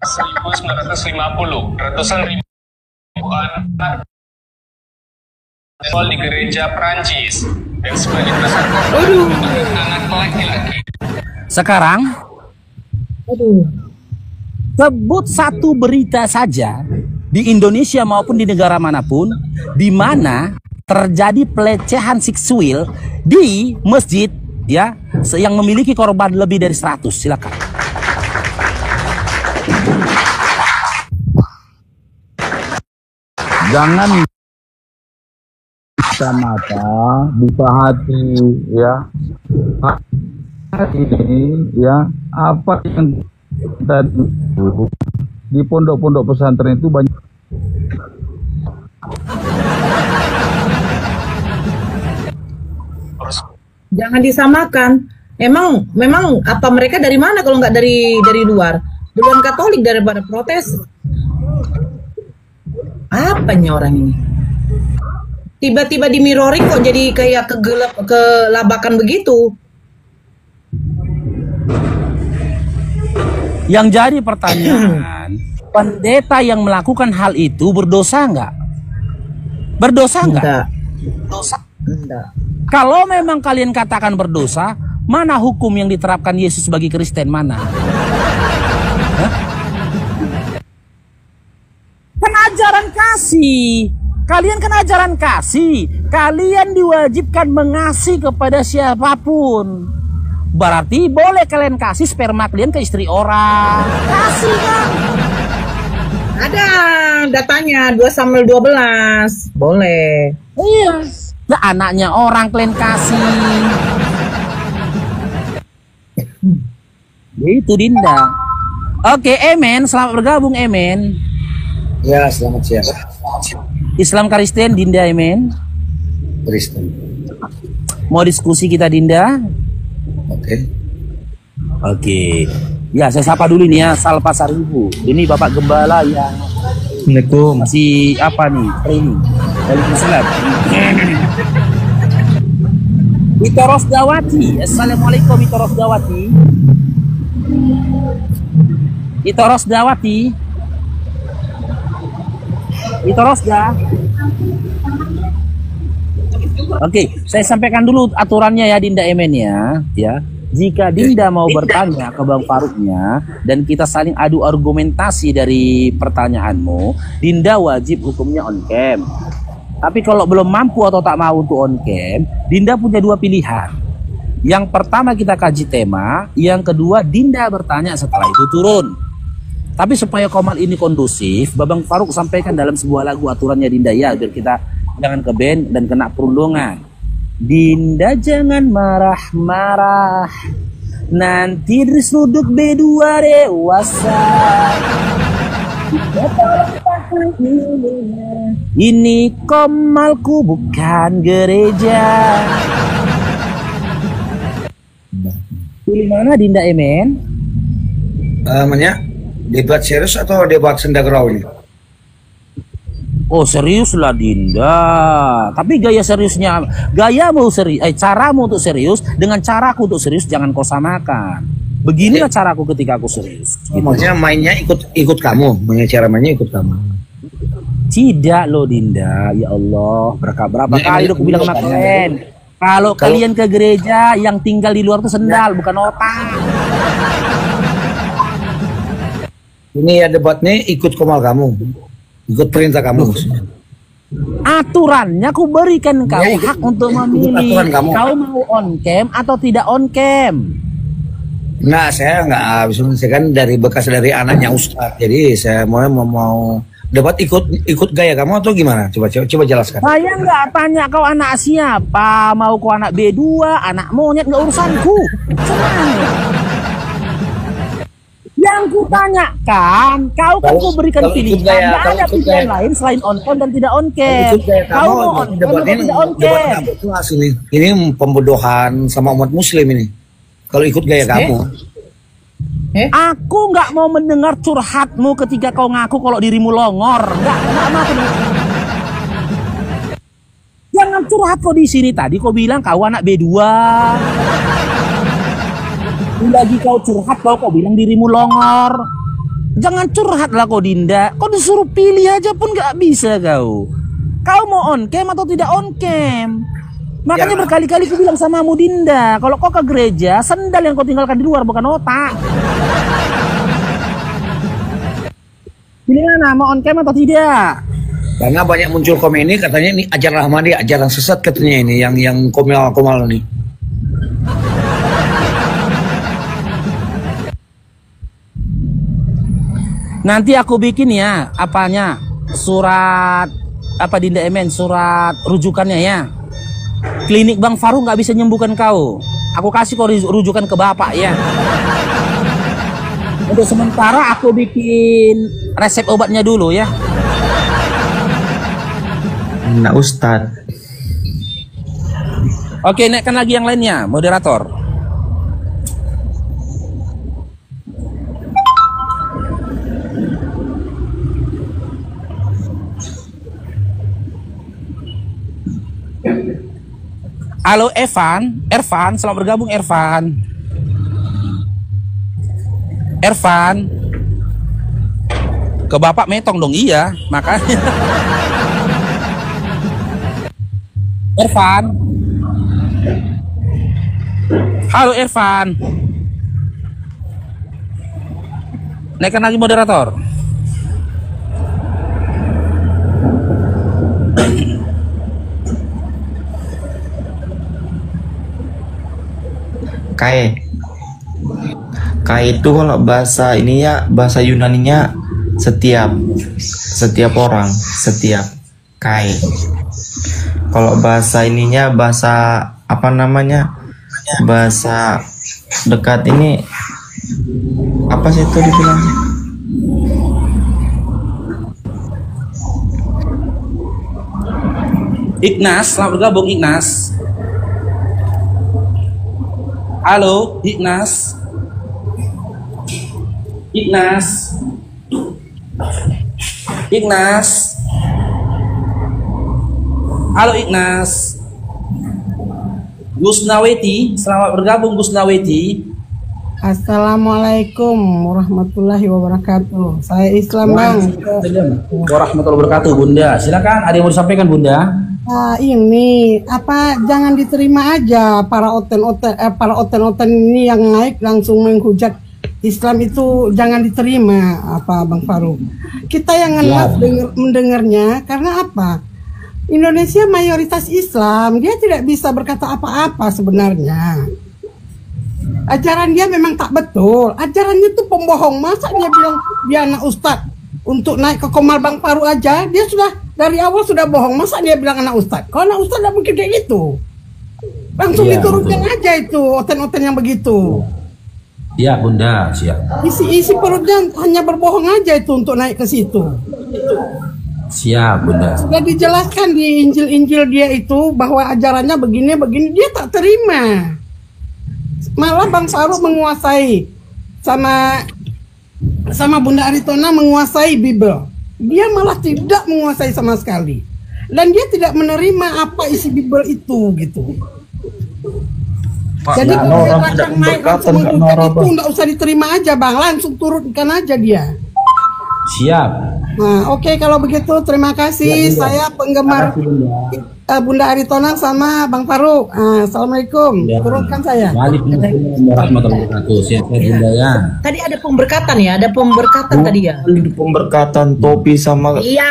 1.950, ratusan ribu anak di gereja Prancis dan sebagian besar anak laki-laki. Sekarang, sebut satu berita saja di Indonesia maupun di negara manapun di mana terjadi pelecehan seksual di masjid, ya, yang memiliki korban lebih dari 100. Silakan. Jangan buka mata, buka hati, ya. Hati ini, ya, apa yang kita di pondok-pondok pesantren itu banyak. Jangan disamakan. Memang apa mereka dari mana kalau nggak dari luar? Duluan Katolik daripada Protes. Apanya orang ini? Tiba-tiba di mirroring kok jadi kayak kelabakan begitu. Yang jadi pertanyaan, pendeta yang melakukan hal itu berdosa nggak? Berdosa nggak? Dosa. Enggak. Kalau memang kalian katakan berdosa, mana hukum yang diterapkan Yesus bagi Kristen, mana? Hah? Kan ajaran kasih. Kalian kan ajaran kasih. Kalian diwajibkan mengasihi kepada siapapun. Berarti boleh kalian kasih sperma kalian ke istri orang. Kasih kan? Ada datanya 2/12. Boleh. Iya. Nah, anaknya orang kalian kasih. Itu Dinda. Oke, Emen, selamat bergabung, Emen. Ya, selamat siang. Islam Kristen, Dinda, Emen. Kristen. Mau diskusi kita, Dinda? Oke. Ya, saya sapa dulu nih ya, Salpa Saribu. Ini Bapak Gembala yang Assalamualaikum. Masih apa nih? Training. Waalaikumsalam. Ito Rosdawati. Assalamualaikum Ito Rosdawati. Ito Rosdawati. Ito Rosda. Oke, saya sampaikan dulu aturannya ya Dinda Emen ya. Jika Dinda mau bertanya ke Bang Faruknya dan kita saling adu argumentasi dari pertanyaanmu, Dinda wajib hukumnya on cam. Tapi kalau belum mampu atau tak mau untuk on cam, Dinda punya 2 pilihan. Yang pertama kita kaji tema, yang kedua Dinda bertanya setelah itu turun. Tapi supaya komal ini kondusif, Babang Faruk sampaikan dalam sebuah lagu aturannya Dinda ya, biar kita jangan ke band dan kena perundungan. Dinda jangan marah-marah, nanti diseruduk B2 dewasa. Ini komalku bukan gereja. Pilih mana Dinda Emen? Debat serius atau debat sendagurau ini? Oh serius lah Dinda. Tapi gaya seriusnya, gayamu serius, caramu untuk serius dengan caraku untuk serius jangan kau samakan. Beginilah caraku ketika aku serius. Gitu. Maksudnya mainnya ikut kamu, cara mainnya ikut kamu. Tidak loh Dinda, ya Allah. Berapa kali aku bilang sama kalian, kalau kalian ke gereja yang tinggal di luar itu sendal, bukan otak. Ini ya debatnya ikut komal kamu, ikut perintah kamu. Aturannya aku berikan kau Ya, hak untuk memilih. aturan kamu. Kau mau on cam atau tidak on cam? Nah, saya nggak bisa, saya kan dari bekas dari anaknya Ustadz, jadi saya mau dapat ikut gaya kamu atau gimana? Coba jelaskan. Saya nggak tanya kau anak siapa, mau kau anak B2, anak monyet, nggak urusanku. Cuman yang ku tanyakan, kau kan ku berikan pilihan, nggak ada pilihan lain selain on cam dan tidak on cam. Kau mau on cam atau tidak on cam? Ini pembodohan sama umat muslim ini. Kalau ikut gaya kamu. Aku nggak mau mendengar curhatmu ketika kau ngaku kalau dirimu longor. Nggak mau. Jangan curhat kau di sini. Tadi kau bilang kau anak B2. Lagi kau curhat kau bilang dirimu longor. Jangan curhatlah kau Dinda. Kau disuruh pilih aja pun nggak bisa kau. Kau mau on cam atau tidak on cam? Makanya berkali-kali aku bilang samamu Dinda, kalau kau ke gereja, sendal yang kau tinggalkan di luar bukan otak. Pilih mana, mau on cam atau tidak? Karena banyak muncul komen ini katanya ini ajaran Ahmadi, ajaran sesat katanya ini yang komal nih. Nanti aku bikin ya, apanya? Surat apa Dinda Emen, surat rujukannya ya. Klinik Bang Faru nggak bisa nyembuhkan kau. Aku kasih kau rujukan ke bapak ya. Untuk sementara aku bikin resep obatnya dulu ya. Nah Ustadz. Oke, naikkan lagi yang lainnya, moderator. Halo Ervan, selamat bergabung Ervan. Ke bapak metong dong, iya, makanya. Ervan. Halo Ervan. Naikkan lagi moderator. Kai itu kalau bahasa ininya, bahasa Yunaninya setiap orang, setiap Kai. Kalau bahasa ininya, bahasa apa namanya, bahasa dekat ini apa sih itu dibilangnya? Ignas, selamat bergabung Ignas. Halo, Ignas. Halo Ignas. Gusnaweti, selamat bergabung Gusnaweti. Assalamualaikum warahmatullahi wabarakatuh. Saya Islam Bang. Warahmatullahi wabarakatuh Bunda. Silakan, ada yang mau disampaikan Bunda? Ini apa, jangan diterima aja para oten ini yang naik langsung menghujat Islam itu, jangan diterima apa Bang Faru. Kita yang mendengarnya karena apa? Indonesia mayoritas Islam, dia tidak bisa berkata apa-apa sebenarnya. Ajaran dia memang tak betul. Ajarannya itu pembohong. Masa dia bilang dia anak ustadz untuk naik ke Komal Bang Faru aja, dia sudah dari awal sudah bohong. Masa dia bilang anak ustadz? Kalau anak ustadz tidak mungkin kayak gitu. Langsung diturunkan aja itu oten-oten yang begitu. Iya Bunda, siap. Isi perutnya hanya berbohong aja itu untuk naik ke situ. Siap Bunda. Sudah dijelaskan di Injil dia itu bahwa ajarannya begini, dia tak terima. Malah Bang Faru menguasai sama Bunda Aritona menguasai Bible. Dia malah tidak menguasai sama sekali. Dan dia tidak menerima apa isi Bible itu gitu. Pak, jadi kalau dia tidak naik langsung menghujat itu nggak usah diterima aja Bang, langsung turunkan aja dia. Siap. Nah, oke, kalau begitu terima kasih. Ya, saya penggemar Bunda Aritonang sama Bang Faruk. Assalamualaikum. Ya. Turunkan saya. Waalaikumsalam warahmatullahi wabarakatuh. Siap Bunda ya. Tadi ada pemberkatan ya, ada pemberkatan tadi ya. Pemberkatan topi sama Iya,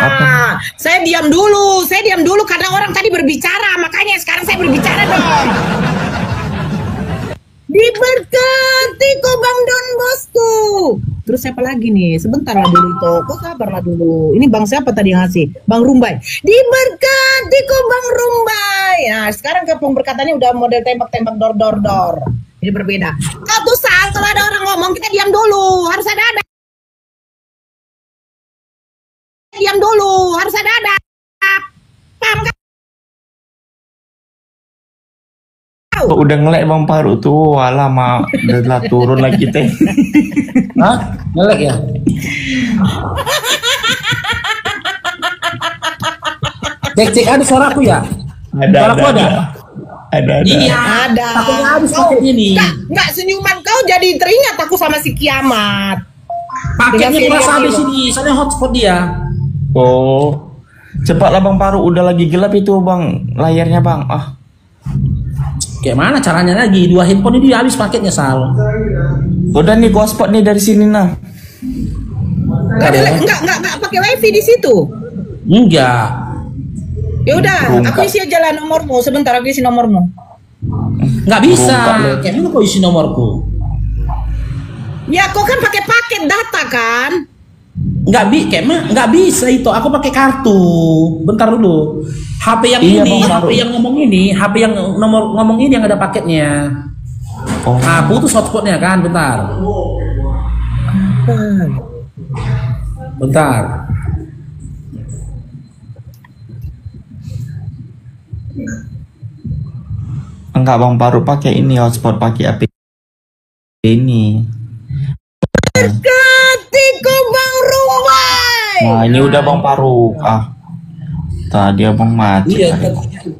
saya diam dulu karena orang tadi berbicara, makanya sekarang saya berbicara dong. Diberkati kok Bang Don Bosco. Terus siapa lagi nih? Sebentar lah dulu itu. Kok sabarlah dulu. Ini Bang siapa tadi yang ngasih? Bang Rumbai. Diberkati kok Bang Rumbai. Nah, sekarang ke pemberkatannya udah model tembak-tembak dor. Ini berbeda. Kau tuh Sal, kalau ada orang ngomong kita diam dulu. Harus ada. Diam dulu. Harus ada. Paham kan? udah ngelek Bang Paru tuh, lama udah turun lagi teh. Hah? Ngelek ya? Cek ada suaraku ya? Suaraku ada. Iya ada. Takutnya habis paket ini. Enggak senyuman kau jadi teringat aku sama si kiamat. Paketnya kurasa habis ini, soalnya hotspot dia. Oh, cepatlah Bang Paru, udah lagi gelap itu Bang layarnya Bang. Kayak mana caranya lagi? 2 handphone ini habis paketnya Sal. Udah nih gua hotspot nih dari sini nah. Enggak pakai wifi di situ. Enggak. Ya udah, aku isi aja lah nomormu. Sebentar aku isi nomormu. Enggak bisa. Kayak mana kau isi nomorku? Ya kau kan pakai paket data kan? Enggak bisa itu. Aku pakai kartu. Bentar dulu. HP yang ini, HP yang ngomong ini, HP yang nomor ngomong ini yang ada paketnya. Nah, putus hotspotnya kan, bentar. Enggak Bang Paru pakai ini hotspot, pakai apa ini? Berkatiku Bang Rumbai. Nah ini udah Bang Paru. Tadi abang mati. Iya,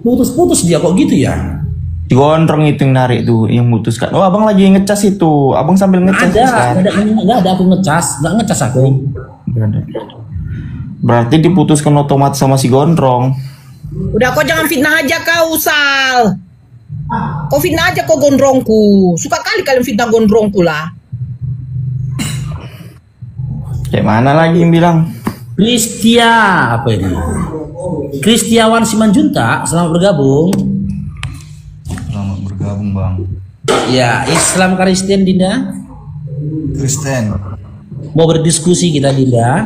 putus dia kok gitu ya? Digondrong itu yang narik tuh, yang mutuskan. Oh abang lagi ngecas itu, abang sambil ngecas. Nggak ada aku ngecas, nggak ngecas aku. Berarti diputuskan otomatis sama si gondrong. Udah kau jangan fitnah aja kau Sal. Kau fitnah aja kau gondrongku. Suka kali kalian fitnah gondrongku lah. Kayak mana lagi yang bilang? Kristia apa ini? Kristiawan Simanjuntak, selamat bergabung. Selamat bergabung Bang. Ya, Islam Kristen Dinda. Kristen. Mau berdiskusi kita Dinda.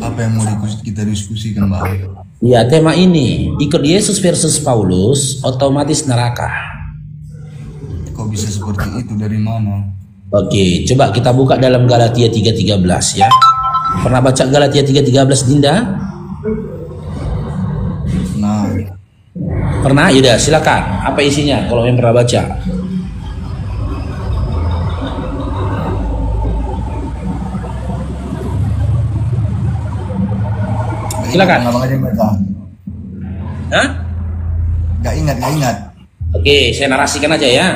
Apa yang mau kita diskusikan Bang? Ya, tema ini ikut Yesus versus Paulus, otomatis neraka. Kok bisa seperti itu, dari mana? Oke, coba kita buka dalam Galatia 3:13 ya. Pernah baca Galatia 3:13 Dinda? Nah. Pernah? Yaudah silakan. Apa isinya kalau yang pernah baca? Silakan. Abang aja yang baca. Hah? Gak ingat. Oke, saya narasikan aja ya.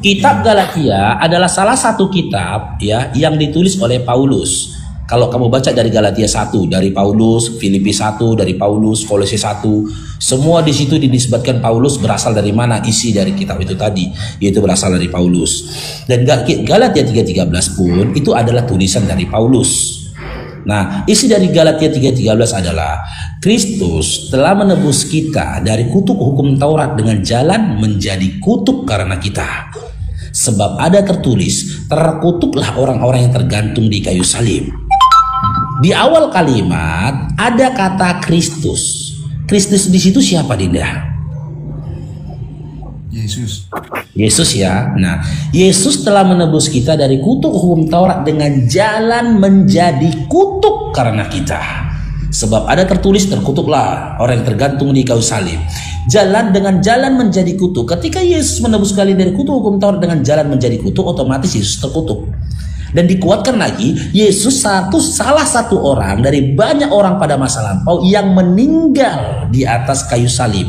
Kitab Galatia adalah salah satu kitab ya yang ditulis oleh Paulus. Kalau kamu baca dari Galatia 1 dari Paulus, Filipi 1 dari Paulus, Kolose 1, semua di situ dinisbatkan Paulus berasal dari mana isi dari kitab itu tadi, yaitu berasal dari Paulus. Dan Galatia 3:13 pun itu adalah tulisan dari Paulus. Nah, isi dari Galatia 3:13 adalah Kristus telah menebus kita dari kutuk hukum Taurat dengan jalan menjadi kutuk karena kita. Sebab ada tertulis, terkutuklah orang-orang yang tergantung di kayu salib. Di awal kalimat ada kata Kristus. Kristus di situ siapa Dinda? Yesus. Yesus ya. Nah, Yesus telah menebus kita dari kutuk hukum Taurat dengan jalan menjadi kutuk karena kita. Sebab ada tertulis, terkutuklah orang yang tergantung di kayu salib. Dengan jalan menjadi kutuk. Ketika Yesus menebus kalian dari kutuk hukum Taurat dengan jalan menjadi kutuk, otomatis Yesus terkutuk. Dan dikuatkan lagi, Yesus salah satu orang dari banyak orang pada masa lampau yang meninggal di atas kayu salib.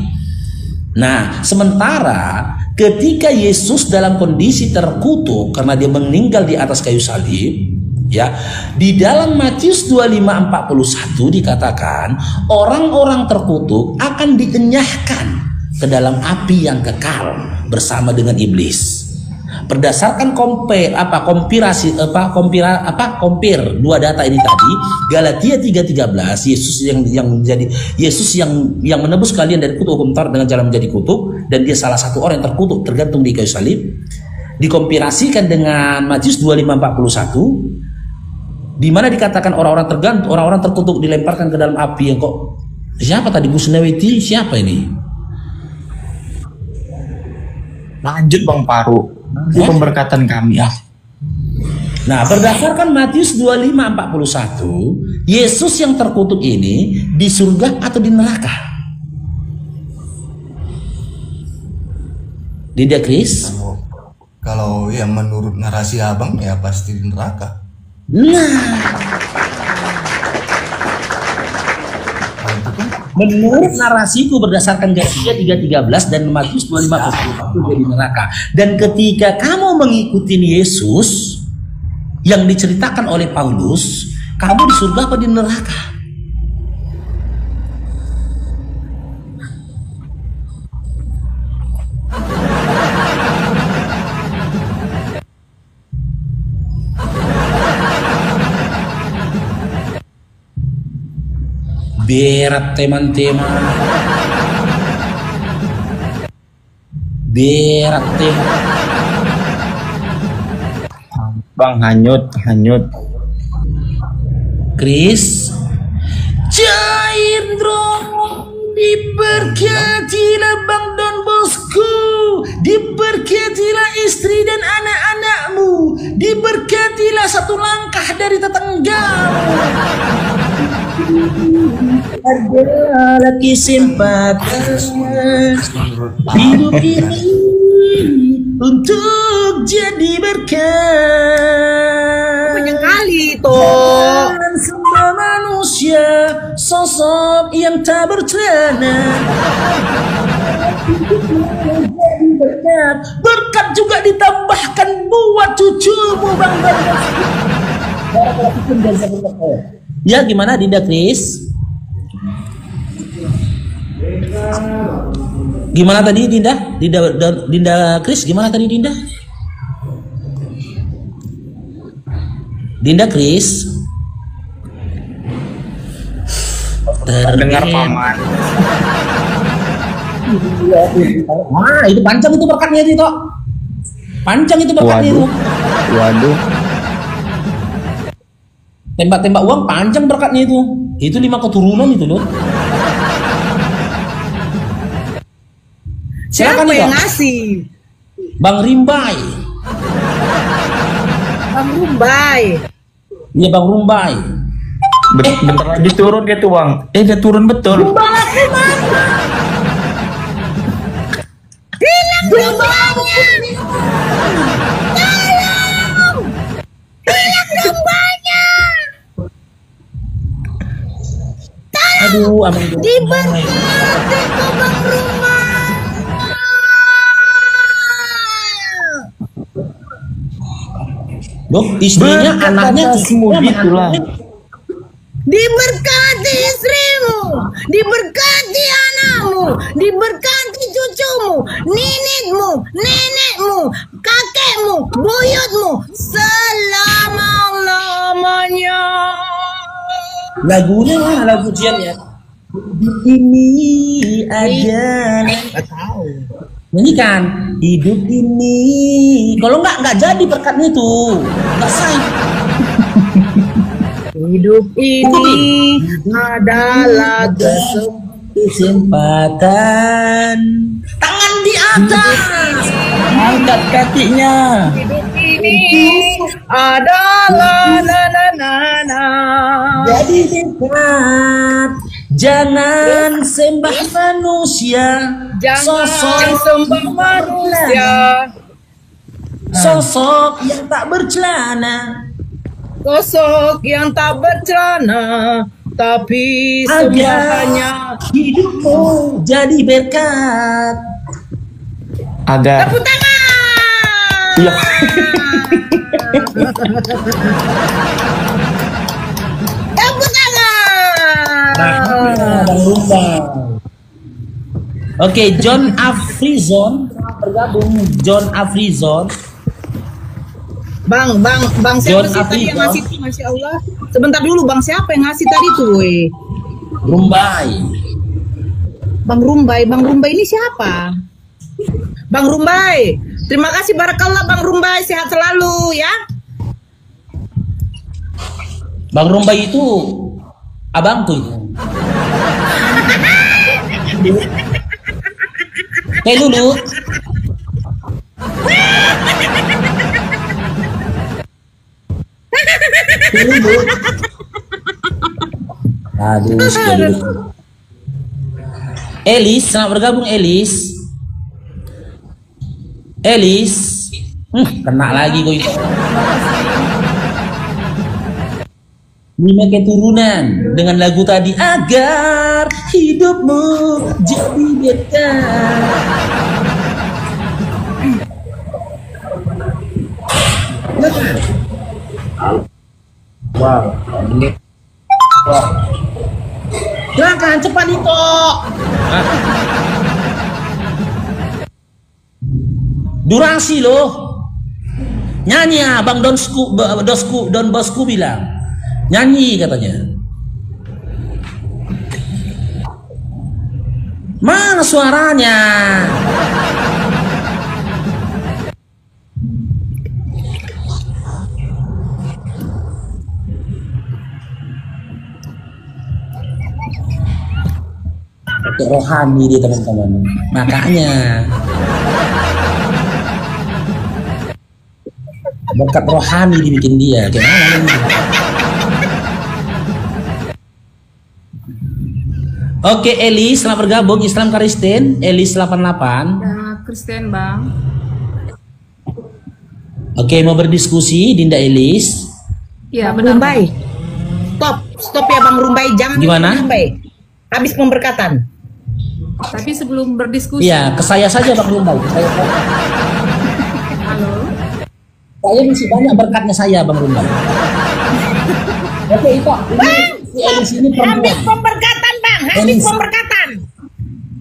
Nah, sementara ketika Yesus dalam kondisi terkutuk karena dia meninggal di atas kayu salib, Ya, di dalam Matius 25:41 dikatakan orang-orang terkutuk akan dikenyahkan ke dalam api yang kekal bersama dengan iblis. Berdasarkan kompir dua data ini tadi, Galatia 3:13, Yesus yang menebus kalian dari kutuk hukum Taurat dengan jalan menjadi kutuk, dan dia salah satu orang yang terkutuk tergantung di kayu salib, dikompirasikan dengan Matius 25:41 di mana dikatakan orang-orang terkutuk dilemparkan ke dalam api yang kok siapa tadi Bu Sunaweti, siapa ini? Lanjut Bang Faru. Itu pemberkatan kami ya. Nah, berdasarkan Matius 25:41, Yesus yang terkutuk ini di surga atau di neraka? Dinda Kris? Kalau yang menurut narasi abang ya pasti di neraka. Menurut narasiku berdasarkan Galatia 3:13 dan Matius 25:41 jadi neraka. Dan ketika kamu mengikuti Yesus yang diceritakan oleh Paulus, kamu di surga apa di neraka? Berat teman-teman. Berat teman. Bang hanyut. Chris, cair dong, diberkatilah Bang Don Bosco, diberkatilah istri dan anak-anakmu, diberkatilah satu langkah dari tetanggamu. Adalah kesempatan hidup ini untuk jadi berkah. Banyak kali toh. Dan semua manusia sosok yang tak bercelana. Berkat juga ditambahkan buat cucumu Bang Bang. Ya, gimana Dinda Kris? Gimana tadi Dinda? Dinda Kris gimana tadi Dinda? Dinda Kris? Terdengar paman. Wah, itu panjang itu berkatnya itu, Tok. Panjang itu berkatnya itu. Waduh. Tembak-tembak uang panjang berkatnya itu. Itu 5 keturunan itu loh. Siapa yang ngasih? Bang Rimbai. Bang Rumbai. Iya Bang Rumbai. Bentar lagi turun dia tuh Bang. Dia turun betul. Rumbai mana? Hilang rumbanya. Tolong. Hilang rumbanya. Aduh, amin. Diberkati kau Bang Rumbai. Loh, istrinya, anaknya semua gitulah. Diberkati istrimu, diberkati anakmu, diberkati cucumu, nenekmu, kakekmu, buyutmu selama-lamanya. Lagunya mana lagu ujiannya? Ini ada. Nggak tahu. Nyanyikan hidup ini. Kalau nggak jadi berkatnya itu. Nggak say. Hidup ini adalah kesempatan. Tangan di atas. Angkat kakinya. Hidup ini adalah Jadi dekat. Jangan sembah manusia. Jangan sembah manusia. Sosok yang tak bercelana. Sosok yang tak bercelana, tapi semuanya hidupmu jadi berkat. Agar tepuk tangan. Iya. Tepuk tangan. Bang Rumbay. Oke, John Afrizon bergabung. John Afrizon. Bang siapa John sih tadi yang Afrizo. ngasih tuh? Masya Allah. Sebentar dulu bang, siapa yang ngasih tadi tuh? Weh? Rumbai. Bang Rumbai ini siapa? Bang Rumbai, terima kasih barakallah Bang Rumbai, sehat selalu ya. Bang Rumbai itu abangku itu. Hei Lulu. Lulu. Aduh, sekali. Elis, selamat bergabung Elis. Elis, kena lagi kau itu. Lima keturunan dengan lagu tadi agar hidupmu jadi berkah. Wow, ini. Silakan cepat itu. Durasi loh. Nyanyi ya, Bang Don Bosku bilang. Nyanyi katanya. Mana suaranya? Rohani dia teman-teman. Makanya berkat rohani dibikin dia. Gimana ini? Oke, Eli, selamat bergabung Islam Kristen, Eli 88. Ya, Kristen, Bang. Oke, mau berdiskusi Dinda Elis. Iya, Bang Rumbai. Stop ya Bang Rumbai, jangan. Gimana? Bang Rumbai. Habis pemberkatan. Tapi sebelum berdiskusi. Iya, ke saya saja Bang Rumbai. Halo. Saya masih banyak berkatnya saya Bang Rumbai. Oke, itu. Si Elis ini perempuan. Habis pemberkatan Bang, habis pemberkatan.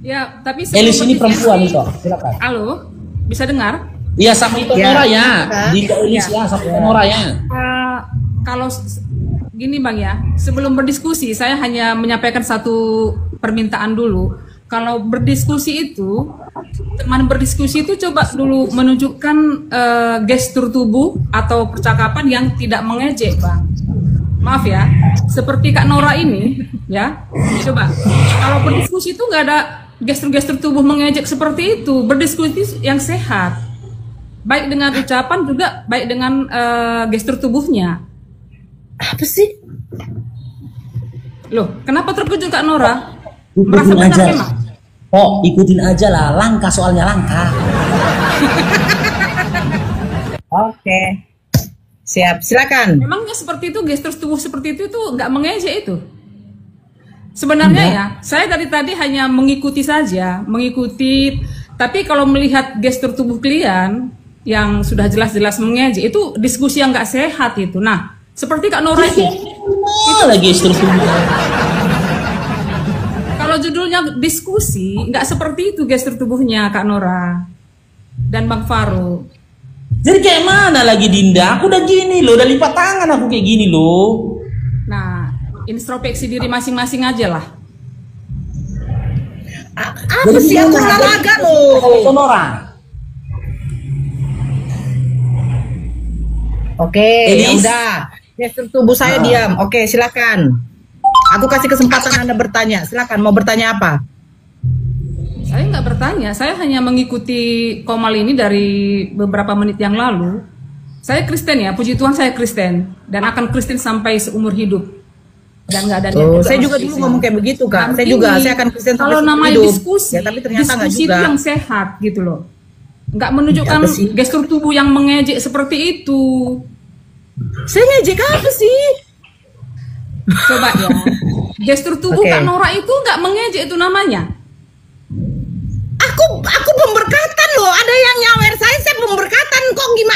Ya, tapi Elis ini perempuan itu. Silakan. Halo, bisa dengar? Iya, sama itu Nora ya. Dinda Elis ya, sama itu Nora ya. Kalau gini Bang ya, sebelum berdiskusi saya hanya menyampaikan satu permintaan dulu. Kalau berdiskusi itu, teman berdiskusi itu coba dulu menunjukkan gestur tubuh atau percakapan yang tidak mengejek, Bang. Maaf ya, seperti Kak Nora ini, ya, coba. Kalau berdiskusi itu nggak ada gestur-gestur tubuh mengejek seperti itu. Berdiskusi yang sehat, baik dengan ucapan juga baik dengan gestur tubuhnya. Apa sih? Loh, kenapa terkejut Kak Nora? Merasa Ikutin aja. memang? Oh, ikutin aja lah, langka soalnya langka. Oke. Siap, silakan. Memangnya seperti itu, gestur tubuh seperti itu tuh nggak mengejek itu? Sebenarnya ya, saya dari tadi hanya mengikuti saja, mengikuti. Tapi kalau melihat gestur tubuh kalian yang sudah jelas-jelas mengejek, itu diskusi yang nggak sehat itu. Nah, seperti Kak Nora itu. Itu lagi gestur tubuh. Kalau judulnya diskusi, nggak seperti itu gestur tubuhnya Kak Nora dan Bang Farouk. Jadi kayak mana lagi Dinda? Aku udah gini loh, udah lipat tangan aku kayak gini loh. Nah, introspeksi diri masing-masing aja lah. Apa sih aku olahraga loh? Nora. Oke, ya udah. Gestur tubuh saya diam. Oke, silakan. Aku kasih kesempatan Anda bertanya. Silakan, mau bertanya apa? Saya nggak bertanya, saya hanya mengikuti Komal ini dari beberapa menit yang lalu. Saya Kristen ya, puji Tuhan saya Kristen dan akan Kristen sampai seumur hidup. Dan nggak ada saya juga dulu ngomong kayak begitu Kak. Saya akan Kristen sampai kalau seumur namanya hidup. diskusi, Ya, tapi ternyata nggak diskusi juga. itu yang sehat gitu loh. Nggak menunjukkan Apa sih? gestur tubuh yang mengejek seperti itu. Saya ngejek apa sih? Coba ya, gestur tubuh Kak Nora itu nggak mengejek itu namanya. Aku pemberkatan loh. Ada yang nyawer saya pemberkatan kok gimana?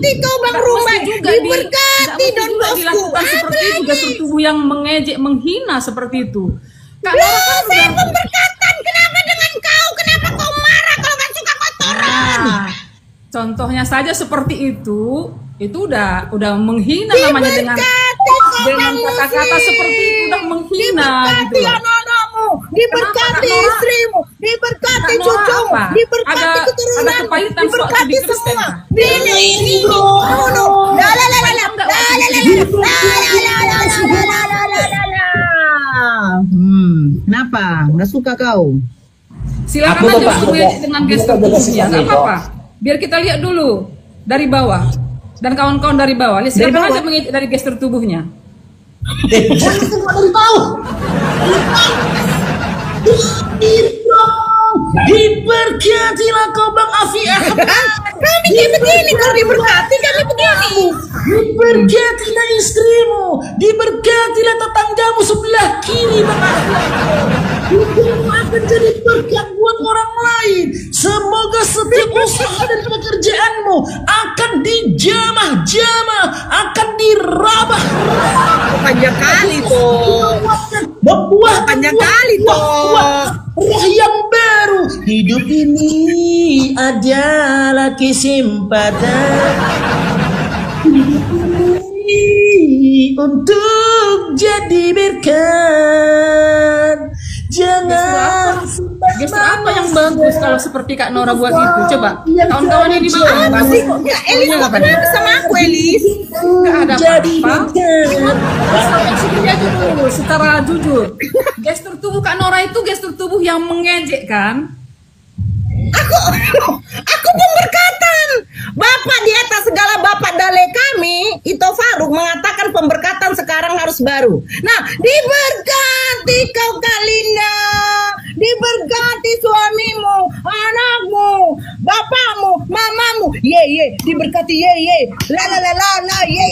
Diberkati kau Bang Rumbai. Diberkati Don Bosco. Dilakukan seperti itu, gestur tubuh yang mengejek, menghina seperti itu. Kak Loh, saya pemberkatan. Kenapa dengan kau? Kenapa kau marah kalau nggak suka kotoran? Contohnya saja seperti itu udah menghina namanya dengan kata-kata seperti itu udah menghina gitu loh. Anak-anakmu, diberkati istrimu, diberkati cucumu, diberkati keturunanmu, diberkati semua. Ini kenapa? Nggak suka kau? Silakan aja dengan gestur tubuhnya, nggak apa-apa. Biar kita lihat dulu dari bawah dan kawan-kawan dari bawah. Silakan aja mengejek dari gestur tubuhnya. Dari bawah. Diberkatilah kau Bang Afi Ahmad. Kami kayak begini, kalau diberkati kami begini. Diberkatilah istrimu, diberkatilah tetanggamu sebelah kiri Bang Afi Ahmad. Hidupmu akan jadi berkat buat orang lain. Semoga setiap usaha dan pekerjaanmu akan dijamah-jamah, akan dirabah. Panjang kali tuh. Membuah panjang kali tuh. Roh yang baru. Hidup ini adalah kesempatan untuk jadi berkat. Jangan gestur apa yang bagus kalau seperti Kak Nora buat itu? Coba kawan-kawan yang di bawah. Apa sih? Ya, Elis kok kenapa sama aku, Elis? Nggak ada apa-apa. Introspeksi aja dulu secara jujur. Gestur tubuh Kak Nora itu gestur tubuh yang mengejek kan? Aku pemberkatan. Bapak di atas segala bapak dale kami, Ito Faruk mengatakan pemberkatan sekarang harus baru. Nah, diberkati kau Kalinda, diberkati suamimu, anakmu, bapakmu, mamamu. Ye, diberkati ye. La, ye.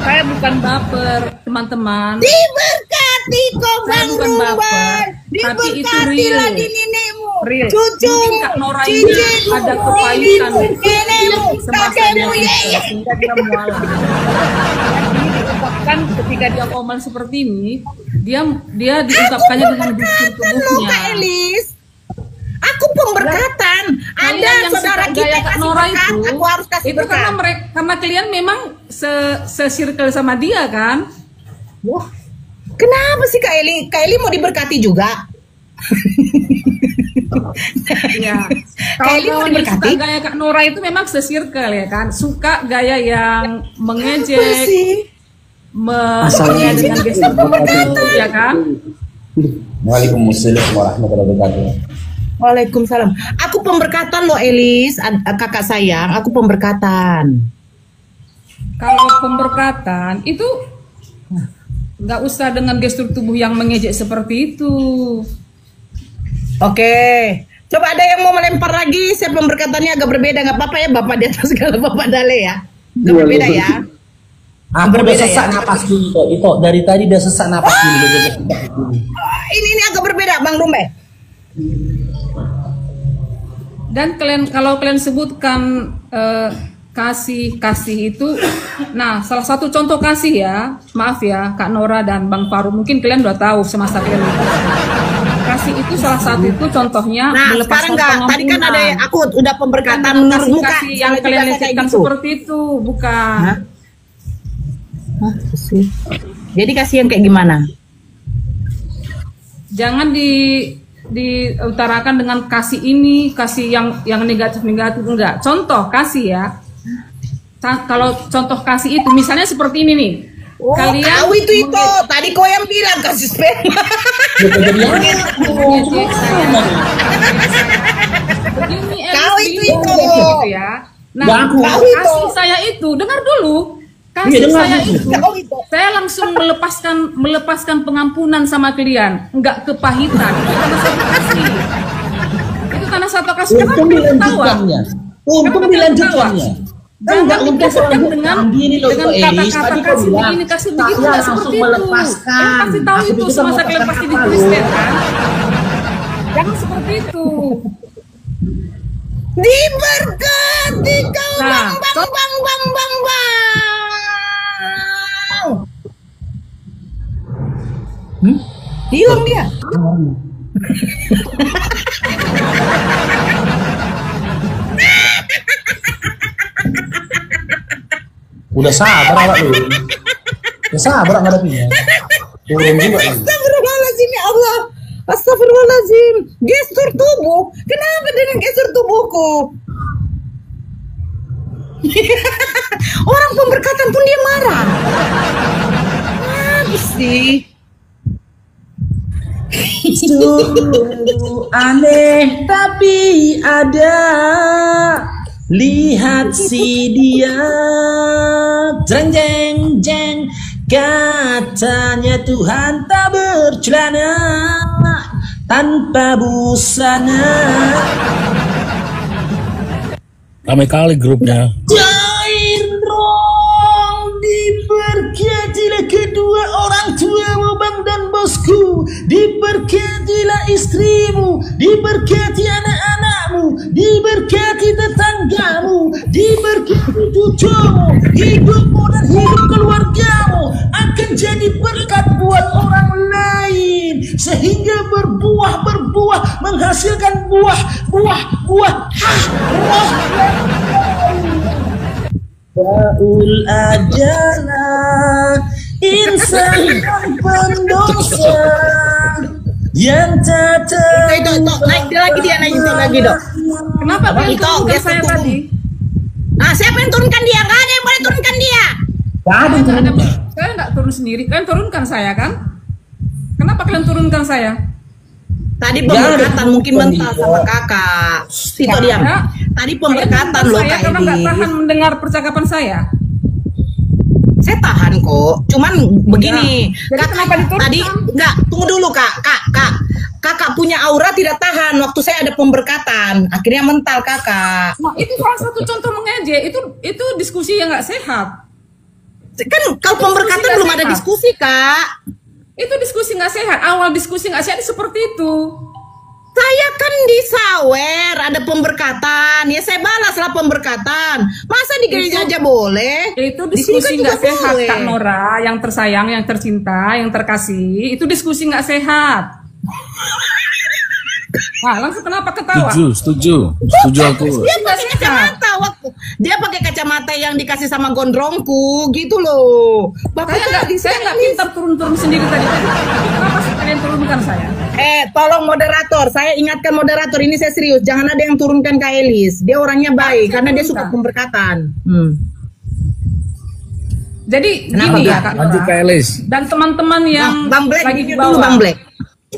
Saya bukan baper, teman-teman. Diberkati kau Bang Rumbai. Diberkati lagi nenekmu, cucumu, cicitmu, ada kepahitan nenekmu, kakekmu, sehingga dia mualah. Diungkapkan ketika dia ngomong seperti ini, dia diungkapkannya dengan gestur tubuhnya. Kak Elis, aku pemberkatan. Ada saudara kita kasih berkat, aku harus kasih itu berkat. Karena kalian memang se-circle sama dia kan? Wah, kenapa sih Kak Eli? Kak Eli mau diberkati juga? Ya. Kalau yang suka gaya Kak Nora itu memang se-circle ya kan? Suka gaya yang mengejek, dengan gestur tubuh, ya kan? Waalaikumsalam warahmatullahi wabarakatuh. Waalaikumsalam. Aku pemberkatan loh Elis, kakak sayang, aku pemberkatan. Kalau pemberkatan itu nggak usah dengan gestur tubuh yang mengejek seperti itu. Oke, coba ada yang mau melempar lagi. Saya pemberkatannya agak berbeda, nggak apa-apa ya Bapak di atas segala Bapak Dale ya. Nggak berbeda ya. Aku udah sesak napas dulu itu dari tadi udah sesak napas dulu. Ini agak berbeda Bang Rumbai. Dan kalau kalian sebutkan kasih itu, nah salah satu contoh kasih ya, maaf ya Kak Nora dan Bang Faru, mungkin kalian udah tahu semasa kalian kasih itu salah satu itu contohnya melepaskan pengampunan. Tadi kan ada aku udah pemberkatan menurut muka yang kalian lecehkan seperti itu, bukan? Jadi kasih yang kayak gimana? Jangan diutarakan dengan kasih ini, kasih yang negatif enggak. Contoh kasih ya. Kalau contoh kasih itu misalnya seperti ini nih. Kalian tahu itu tadi kau yang bilang kasih sperma. Kau itu ya. Nah, kasih saya itu dengar dulu. Kasih saya itu, saya langsung melepaskan pengampunan sama kalian, enggak kepahitan. Itu karena satu kasih. Untung dilanjutkannya. Untung dilanjutkannya. Jangan dikasihkan dengan kata-kata kasih begini, kasih begitu, enggak seperti itu. Kasih tahu itu semasa kalian pasti di Kristen kan. Jangan seperti itu. Diberkati kau Nah, bang. Hilang dia. Udah sabar awak lu. Udah sabar ngadapinya. Turun juga. Astagfirullahaladzim ya Allah. Astagfirullahaladzim. Gestur tubuh. Kenapa dengan gestur tubuhku? Orang pemberkatan pun dia marah. Apa sih? Aneh tapi ada. Lihat si dia. Jeng jeng jeng. Katanya Tuhan tak bercelana tanpa busana. Ramai kali grupnya. Join dong, diberkatilah kedua orang tuamu Bang dan bosku, diberkatilah istrimu, diberkati anak-anakmu, diberkati tetanggamu, diberkati cucumu, hidupmu dan hidup keluargamu akan jadi berkat buat orang lain sehingga berbuah menghasilkan buah roh. Baul adalah insan yang pendosa yang tak naik lagi dok. Kenapa Bang Ito saya tadi? Nah, siapa yang turunkan dia? Gak ada yang boleh turunkan dia. Saya nggak turun sendiri. Kalian turunkan saya kan? Kenapa kalian turunkan saya? Tadi pemberkatan mungkin mental sama kakak. Tito diam. Tadi pemberkatan loh Kak Karena nggak Elis. tahan mendengar percakapan saya. Saya tahan kok. Cuman begini. Kakak tadi enggak, tunggu dulu Kak. Kakak punya aura tidak tahan waktu saya ada pemberkatan. Akhirnya mental Kakak. Nah, itu salah satu contoh mengejek. Itu diskusi yang nggak sehat. Kan kalau pemberkatan belum ada diskusi Kak. Itu diskusi nggak sehat. Awal diskusi nggak sehat seperti itu. Saya kan di sawer ada pemberkatan, ya saya balaslah pemberkatan. Masa di gereja aja boleh? Itu Di sini diskusi kan nggak juga sehat boleh. Kak Nora, yang tersayang, yang tercinta, yang terkasih. Itu diskusi nggak sehat. Wah, langsung kenapa ketawa? Setuju aku. Dia pakai kacamata waktu. Dia pakai kacamata yang dikasih sama gondrongku, gitu loh. Saya nggak pintar turun sendiri tadi. Kenapa kalian turunkan saya? Tolong moderator, saya ingatkan moderator, ini saya serius. Jangan ada yang turunkan Kak Elis. Dia orangnya baik karena dia suka pemberkatan. Jadi Kenapa, gini ya Kak? Kak Lanjut Nora. Kak Elis. Dan teman-teman yang Bang Black, lagi di dulu bawah. Bang Black.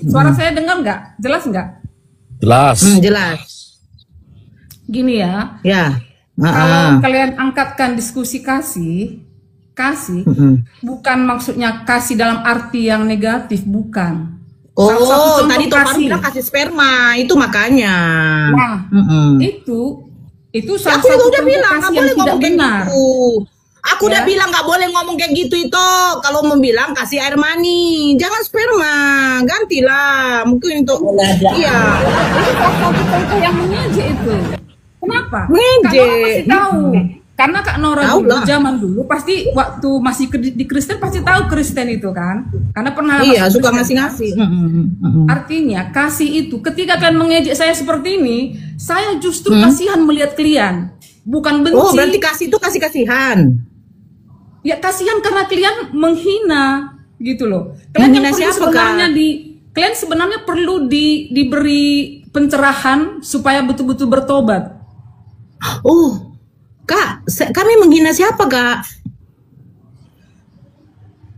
Suara saya dengar nggak? Jelas nggak? Jelas. Jelas. Gini ya. Ya. Kalau kalian angkatkan diskusi kasih, bukan maksudnya kasih dalam arti yang negatif, bukan. Salah satu Oh, contoh tadi Topan bilang kasih sperma, itu makanya. Nah, itu salah Aku satu udah contoh bilang kasih nggak yang boleh tidak ngomong kayak benar. gitu. Aku udah Ya. bilang nggak boleh ngomong kayak gitu itu. Kalau mau bilang kasih air mani, jangan sperma, gantilah. Mungkin itu. Iya. Itu salah satu contoh yang mengejek itu. Kenapa? Mengejek. Kak Nora pasti tahu. Karena Kak Nora Tahu dulu, lah. zaman dulu pasti waktu masih di Kristen pasti tahu Kristen itu kan. Karena pernah Iya, masuk suka Kristen. ngasih-ngasih. Artinya kasih itu ketika kalian mengejek saya seperti ini, saya justru kasihan melihat kalian, bukan benci. Oh, berarti kasih itu kasih-kasihan. Ya kasihan karena kalian menghina gitu loh. Kalian Menghina yang perlu siapa, sebenarnya Kak? kalian sebenarnya perlu diberi pencerahan supaya betul-betul bertobat. Oh, Kak, kami menghina siapa, Kak?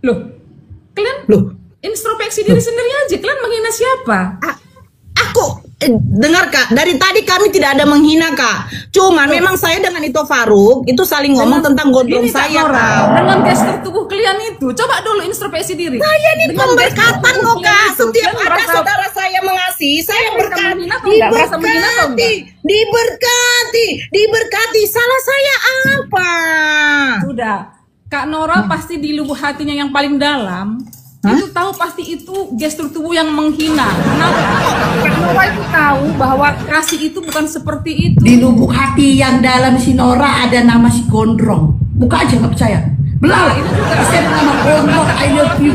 Loh, kalian introspeksi diri sendiri aja. Kalian menghina siapa? Dengar Kak, dari tadi kami tidak ada menghina Kak. Cuman memang saya dengan Ito Faruk itu saling ngomong tentang gondrong Gini, Kak saya Nora, Kak. dengan gestur tubuh kalian itu, coba dulu introspeksi diri. Saya ini Dengan pemberkatan gestur loh tubuh Kak. kalian itu, Setiap kalian ada merasa- saudara saya mengasihi, saya Kalian merasa berkati, menghina atau enggak? Merasa menghina atau diberkati, diberkati. Salah saya apa? Sudah, Kak Nora pasti di lubuk hatinya yang paling dalam Itu tahu pasti itu gestur tubuh yang menghina. Kenapa? Karena Nora itu tahu bahwa kasih itu bukan seperti itu. Di lubuk hati yang dalam si Nora ada nama si Gondrong. Buka aja, nggak percaya. Belah, itu juga ada nama Gondrong, I love you.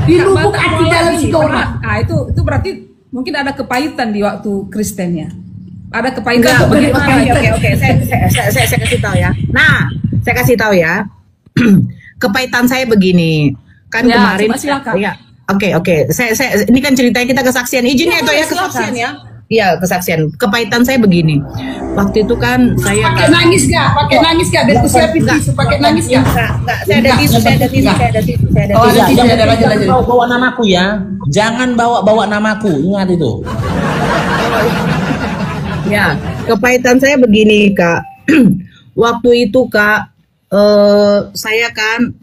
Di lubuk hati dalam si Nora. Nah, itu berarti mungkin ada kepahitan di waktu Kristennya. Ada kepahitan. Oke. Saya kasih tahu ya. Nah, saya kasih tahu ya. Kepahitan saya begini. Kan Ya, kemarin coba silakan. ya. Oke. Saya ini kan ceritanya kita kesaksian. Izinnya itu ya kesaksian ya. Iya, kesaksian. Kepahitan saya begini. Waktu itu kan saya Pakai nangis gak? Biar aku siapin tisu. Pakai nangis gak? Enggak, saya ada tisu. Bawa namaku ya. Jangan bawa namaku. Ingat itu. Ya, kepahitan saya begini, Kak. Waktu itu, Kak, saya kan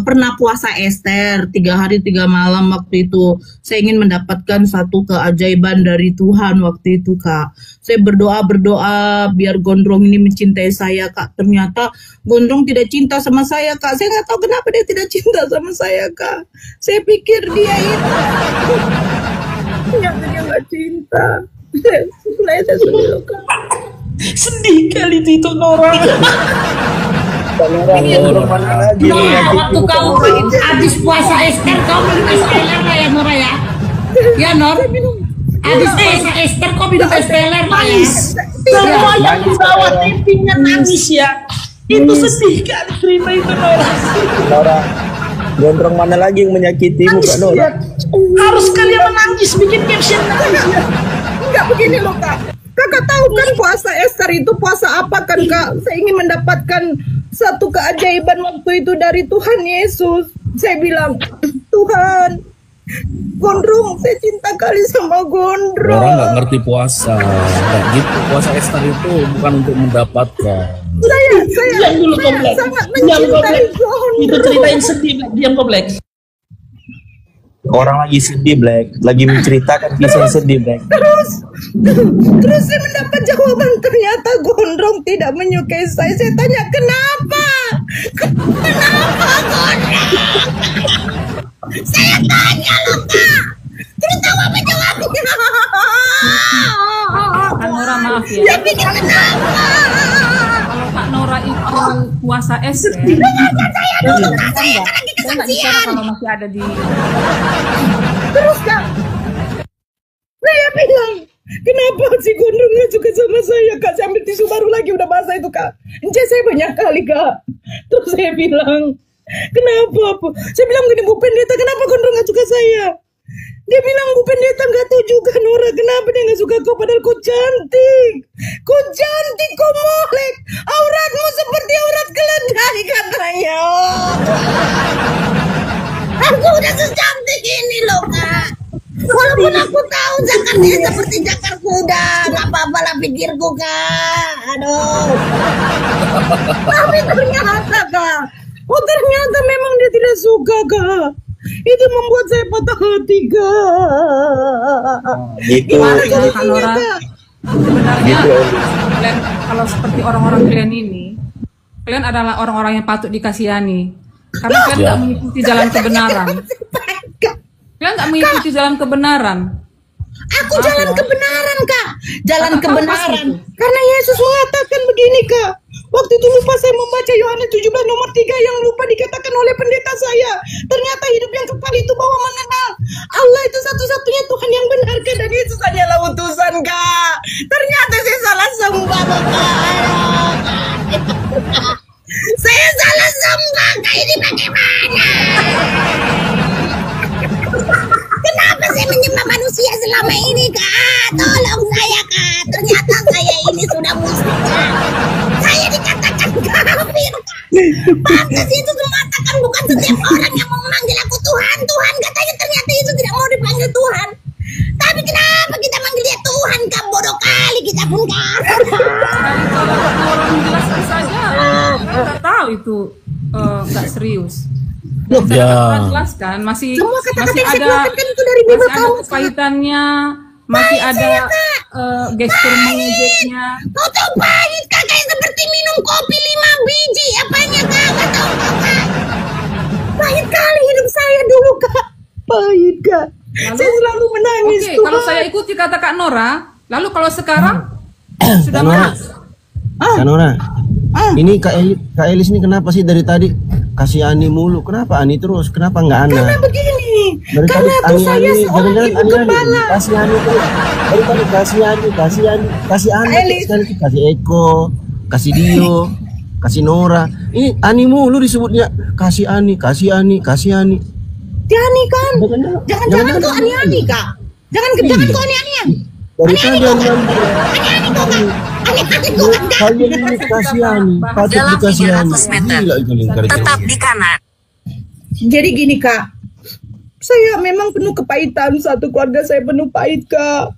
pernah puasa Ester 3 hari 3 malam waktu itu. Saya ingin mendapatkan satu keajaiban dari Tuhan waktu itu, Kak. Saya berdoa biar Gondrong ini mencintai saya, Kak. Ternyata Gondrong tidak cinta sama saya, Kak. Saya nggak tahu kenapa dia tidak cinta sama saya, Kak. Saya pikir dia itu ternyata dia nggak cinta. Saya sedih, Kak. Sedih kali itu Nora. Waktu kau habis puasa Ester, kau minum es teler lah ya Nora ya? Ya Nor? Habis puasa Ester, kau minum es teler lah ya? Semua yang dibawa tipinya nangis ya. Itu sedih kali terima itu Nora. Gondrong mana lagi yang menyakitimu, Kak Nora? Harus kalian menangis bikin caption nangis ya. Enggak begini loh, Kak. Kakak tahu kan puasa Ester itu puasa apa kan, Kak? Saya ingin mendapatkan satu keajaiban waktu itu dari Tuhan Yesus. Saya bilang, Tuhan, Gondrong, saya cinta kali sama Gondrong. Orang nggak ngerti puasa. Nggak gitu. Puasa Ester itu bukan untuk mendapatkan. Saya dulu, Komplek. sangat mencintai Gondrong. Itu ceritain sedih, Black. Diam, Komplek. Orang lagi sedih, Black. Lagi menceritakan kisah yang sedih, Black. Terus saya mendapat jawaban, ternyata Gondrong tidak menyukai saya. Saya tanya, kenapa? Kenapa Gondrong? Saya tanya loh, Kak. Terus tahu apa jawabnya? Kak Nora maaf ya. Dia pikir kenapa? Kalau Kak Nora itu puasa Ester, Saya dulu, Kak. Saya kan lagi saya nggak bicara kesaksian. kalau masih ada di. Terus, Kak, saya bilang, kenapa si Gondrong nggak suka sama saya, Kak? Saya ambil tisu baru lagi, udah basah itu, Kak. Encik saya banyak kali, Kak. Terus saya bilang, kenapa? Saya bilang gini, Bu Pendeta, kenapa Gondrong nggak suka saya? Dia bilang, Bu Pendeta nggak tahu juga, Nora, kenapa dia nggak suka kau, padahal kau cantik. Kau cantik, kau molek. Auratmu seperti aurat keledai, katanya. Aku udah secantik ini loh, Kak. Walaupun aku tahu zakar dia seperti zakar kuda, nggak apa-apa lah pikirku, Kak. Aduh. Tapi ternyata, Kak, ternyata memang dia tidak suka, Kak. Itu membuat saya patah hati, Kak. Gitu. Gimana Kak solusinya, Nora, Kak? sebenarnya kalian kalau seperti orang-orang kalian ini, kalian adalah orang-orang yang patut dikasihani. Karena kalian nggak mengikuti jalan kebenaran. Kalian nggak mengikuti jalan kebenaran. Aku jalan kebenaran, Kak. Jalan kebenaran. Karena Yesus mengatakan begini, Kak. Waktu itu lupa saya membaca Yohanes 17 nomor 3 yang lupa dikatakan oleh pendeta saya. Ternyata hidup yang kekal itu bahwa mengenal Allah itu satu-satunya Tuhan yang benar, Kak. Dan Yesus hanyalah utusan, Kak. Ternyata saya salah sembah, Kak. Saya salah sembah, Kak. Ini bagaimana? Kenapa saya menyembah manusia selama ini, Kak? Tolong saya, Kak. Ternyata saya ini sudah musyrik, Kak. Saya dikatakan kafir, Kak. Pantas itu mengatakan bukan setiap orang yang mau memanggil aku Tuhan. Tuhan katanya ternyata itu tidak mau dipanggil Tuhan. Tapi kenapa kita manggil dia Tuhan, Kak? Bodoh kali kita pun, Kak. Kalau orang menjelaskan saja, kita nggak tahu itu nggak serius. Loh, Saya jelaskan masih semua kata-kata masih yang saya ada keluarkan itu dari Bible masih ada kamu, Kak. kepahitannya, masih Pahit ada saya, Kak. gestur mengejeknya. Kau tahu pahit, Kak, kayak seperti minum kopi 5 biji. Apanya, Kak? Gak tahu, Kak. Pahit kali hidup saya dulu, Kak. pahit Kak. Saya selalu menangis. Oke, kalau saya ikuti kata Kak Nora, lalu kalau sekarang sudah Kak Nora, malas. Kak Nora, ini Kak Elis ini kenapa sih dari tadi kasih Ani mulu? Kenapa Ani terus? Kenapa nggak Ana? Karena begini, Dari karena tadi tuh saya Ani, seorang jangan-jangan ibu gembala. kasih Ani terus. Dari tadi kasih Ani, kasih Ani, sekali kasih Eko, kasih Dio, kasih Nora. Ini Ani mulu disebutnya. Kasih Ani, kasih Ani, kasih Ani. Ani kan? Jangan-jangan kok Ani Kak. Jangan kok Ani-anian. Dari tadi Ani kok kalian ini kasihani, patut dikasihani. Gila itu lingkar. Tetap di kanan. Jadi gini Kak, saya memang penuh kepahitan, satu keluarga saya penuh pahit Kak.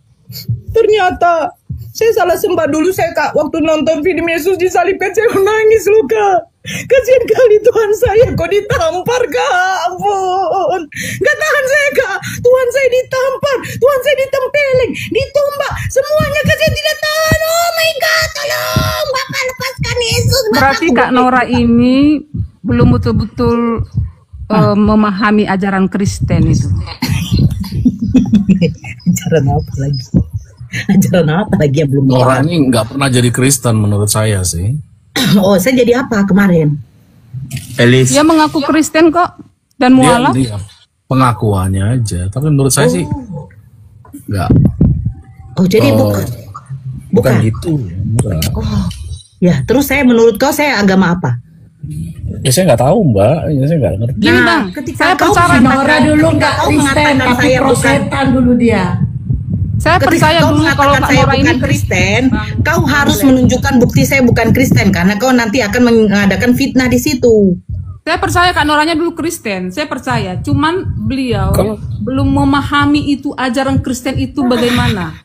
Ternyata saya salah sembah dulu saya Kak, waktu nonton film Yesus disalibkan saya menangis loh Kak. Kasihan kali Tuhan saya kok ditampar Kak, ampun. Gak tahan saya Kak, Tuhan saya ditampar, Tuhan saya ditempeleng, ditombak, semuanya Kak saya tidak tahan. Oh my God, tolong Bapak lepaskan Yesus. Berarti Kak Nora ini belum betul-betul memahami ajaran Kristen itu. Ajaran apa lagi? Ajaran apa lagi yang belum Nora ini nggak pernah jadi Kristen menurut saya sih. Oh, saya jadi apa kemarin? Elis. Dia mengaku Kristen kok dan mualaf. Dia pengakuannya aja, tapi menurut saya sih nggak. Oh, jadi bukan gitu. Bukan. Oh, ya. Terus menurut kau saya agama apa? Ya saya nggak tahu Mbak, ya saya nggak ngerti. Gini Bang, ketika saya kau percaya Nora dulu nggak Kristen, tapi prosetan dulu dia. Saya percaya kau dulu kalau mengatakan Kak saya Nora ini bukan Kristen, kau harus menunjukkan bukti saya bukan Kristen karena kau nanti akan mengadakan fitnah di situ. Saya percaya Kak Noranya dulu Kristen, saya percaya. Cuman beliau belum memahami itu ajaran Kristen itu bagaimana.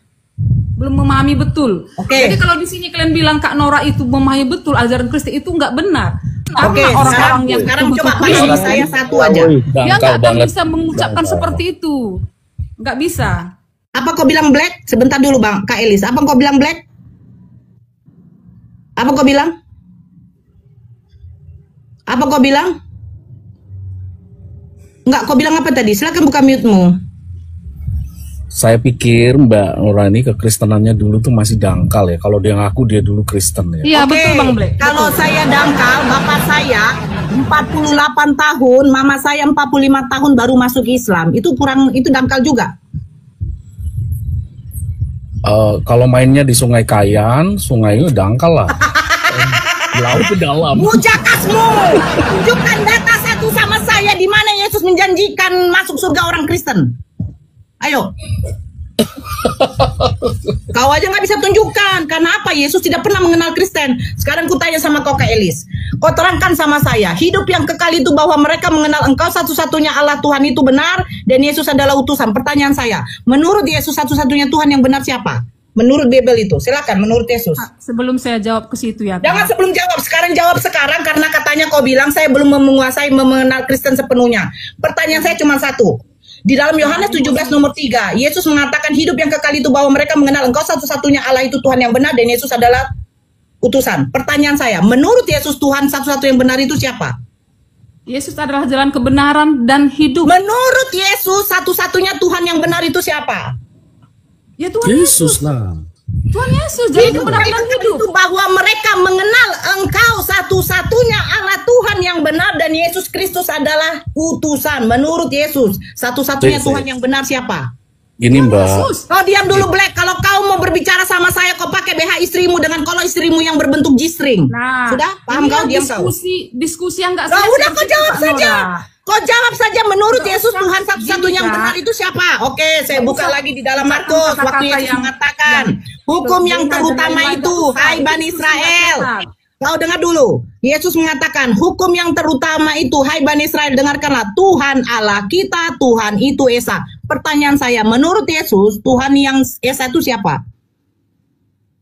Belum memahami betul. Jadi kalau di sini kalian bilang Kak Nora itu memahami betul ajaran Kristen itu nggak benar. Oke, Orang-orang yang sekarang coba betul-betul pahami saya satu aja. Dia nggak akan bisa mengucapkan seperti itu. Nggak bisa. Apa kau bilang black? Sebentar dulu Bang, Kak Elis. Apa kau bilang black? Apa kau bilang? Apa kau bilang? Enggak, kau bilang apa tadi? Silakan buka mute-mu. Saya pikir Mbak Nora ini kekristenannya dulu tuh masih dangkal ya. Kalau dia ngaku dia dulu Kristen ya. Iya betul Bang Black. Kalau saya dangkal, bapak saya 48 tahun, mama saya 45 tahun baru masuk Islam. Itu dangkal juga. Kalau mainnya di Sungai Kayan, sungainya dangkal lah. Laut ke dalam. Mujakasmu, tunjukkan data satu sama saya di mana Yesus menjanjikan masuk surga orang Kristen. Ayo. Kau aja nggak bisa tunjukkan. Karena apa? Yesus tidak pernah mengenal Kristen. Sekarang ku tanya sama kau Kak Elis. Kau terangkan sama saya. Hidup yang kekal itu bahwa mereka mengenal Engkau satu-satunya Allah Tuhan itu benar. Dan Yesus adalah utusan. Pertanyaan saya. Menurut Yesus satu-satunya Tuhan yang benar siapa? Menurut Bible itu. Silakan menurut Yesus. Sebelum saya jawab ke situ ya. Jangan sebelum jawab. Sekarang jawab sekarang. Karena katanya kau bilang saya belum menguasai mengenal Kristen sepenuhnya. Pertanyaan saya cuma satu. Di dalam Yohanes 17 nomor 3, Yesus mengatakan hidup yang kekal itu bahwa mereka mengenal Engkau satu-satunya Allah itu Tuhan yang benar dan Yesus adalah utusan. Pertanyaan saya, menurut Yesus Tuhan satu-satu yang benar itu siapa? Yesus adalah jalan kebenaran dan hidup. Menurut Yesus satu-satunya Tuhan yang benar itu siapa? Ya Tuhan Yesus lah. Tuhan Yesus jalan kebenaran dan hidup. Itu bahwa mereka mengenal Engkau satu-satunya Allah Tuhan yang benar dan Yesus Kristus adalah utusan. Menurut Yesus satu-satunya Tuhan yang benar siapa? Gini Mbak. Kau diam dulu Black. Kalau kau mau berbicara sama saya, kau pakai BH istrimu dengan kolor istrimu yang berbentuk G-string. Nah, sudah paham kau? Diam kau. Diskusi yang nggak. Udah kau jawab saja. Kau jawab saja. Menurut Yesus Tuhan satu-satunya yang benar itu siapa? Oke, saya buka lagi di dalam Markus. Waktu Yesus mengatakan hukum yang terutama itu, hai Bani Israel. Kau dengar dulu. Yesus mengatakan hukum yang terutama itu, hai Bani Israel, dengarkanlah. Tuhan Allah kita, Tuhan itu Esa. Pertanyaan saya, menurut Yesus Tuhan yang Esa itu siapa?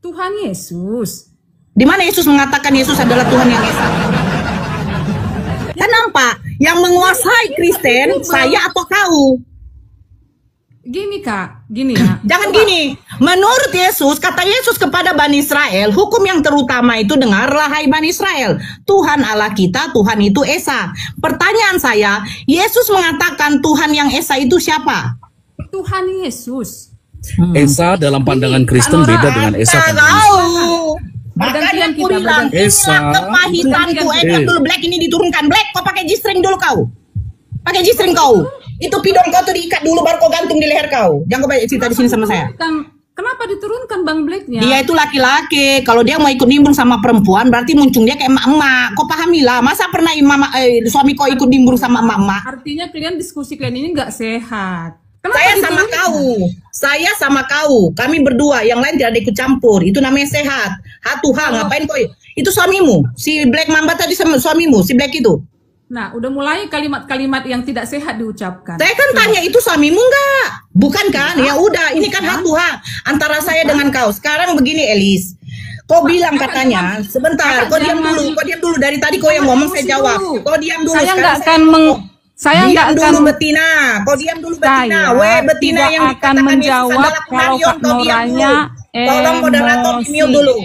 Tuhan Yesus. Di mana Yesus mengatakan Yesus adalah Tuhan yang Esa? Kenapa? Yang menguasai Kristen saya atau kau? Gini Kak, gini ya. Jangan gini. Menurut Yesus, kata Yesus kepada Bani Israel, hukum yang terutama itu dengarlah hai Bani Israel. Tuhan Allah kita, Tuhan itu Esa. Pertanyaan saya, Yesus mengatakan Tuhan yang Esa itu siapa? Tuhan Yesus. Esa dalam pandangan Kristen beda dengan Esa. Makanya aku bilang, inilah kepahitanku. Dulu Black ini diturunkan. Black, kau pakai G-string dulu kau. Pakai G-string kau. Itu pidong kau tuh diikat dulu baru kau gantung di leher kau. Jangan kau banyak cerita di sini sama saya. Kenapa diturunkan Bang Blacknya? Dia itu laki-laki. Kalau dia mau ikut nimbrung sama perempuan, berarti muncung dia kayak emak-emak. Kau pahamilah. Masa pernah suami kau ikut nimbrung sama emak-emak? Artinya kalian diskusi kalian ini nggak sehat. Saya sama kau. Kami berdua. Yang lain tidak ada ikut campur. Itu namanya sehat. Hatuha, ngapain kau? Itu suamimu. Si Black Mamba tadi sama suamimu. Si Black itu. Nah, udah mulai kalimat-kalimat yang tidak sehat diucapkan. Saya kan tanya itu suamimu enggak? Bukan kan? Ya udah, ini kan hatuha antara saya dengan kau. Sekarang begini Elis. Kau bilang katanya, sebentar, kau diam dulu. Dari tadi kau yang ngomong saya jawab. Kau diam dulu. Saya enggak akan diam dulu Betina. Kau diam dulu Betina. Betina yang akan menjawab kalau Kak Noranya tolong moderator di-mute dulu.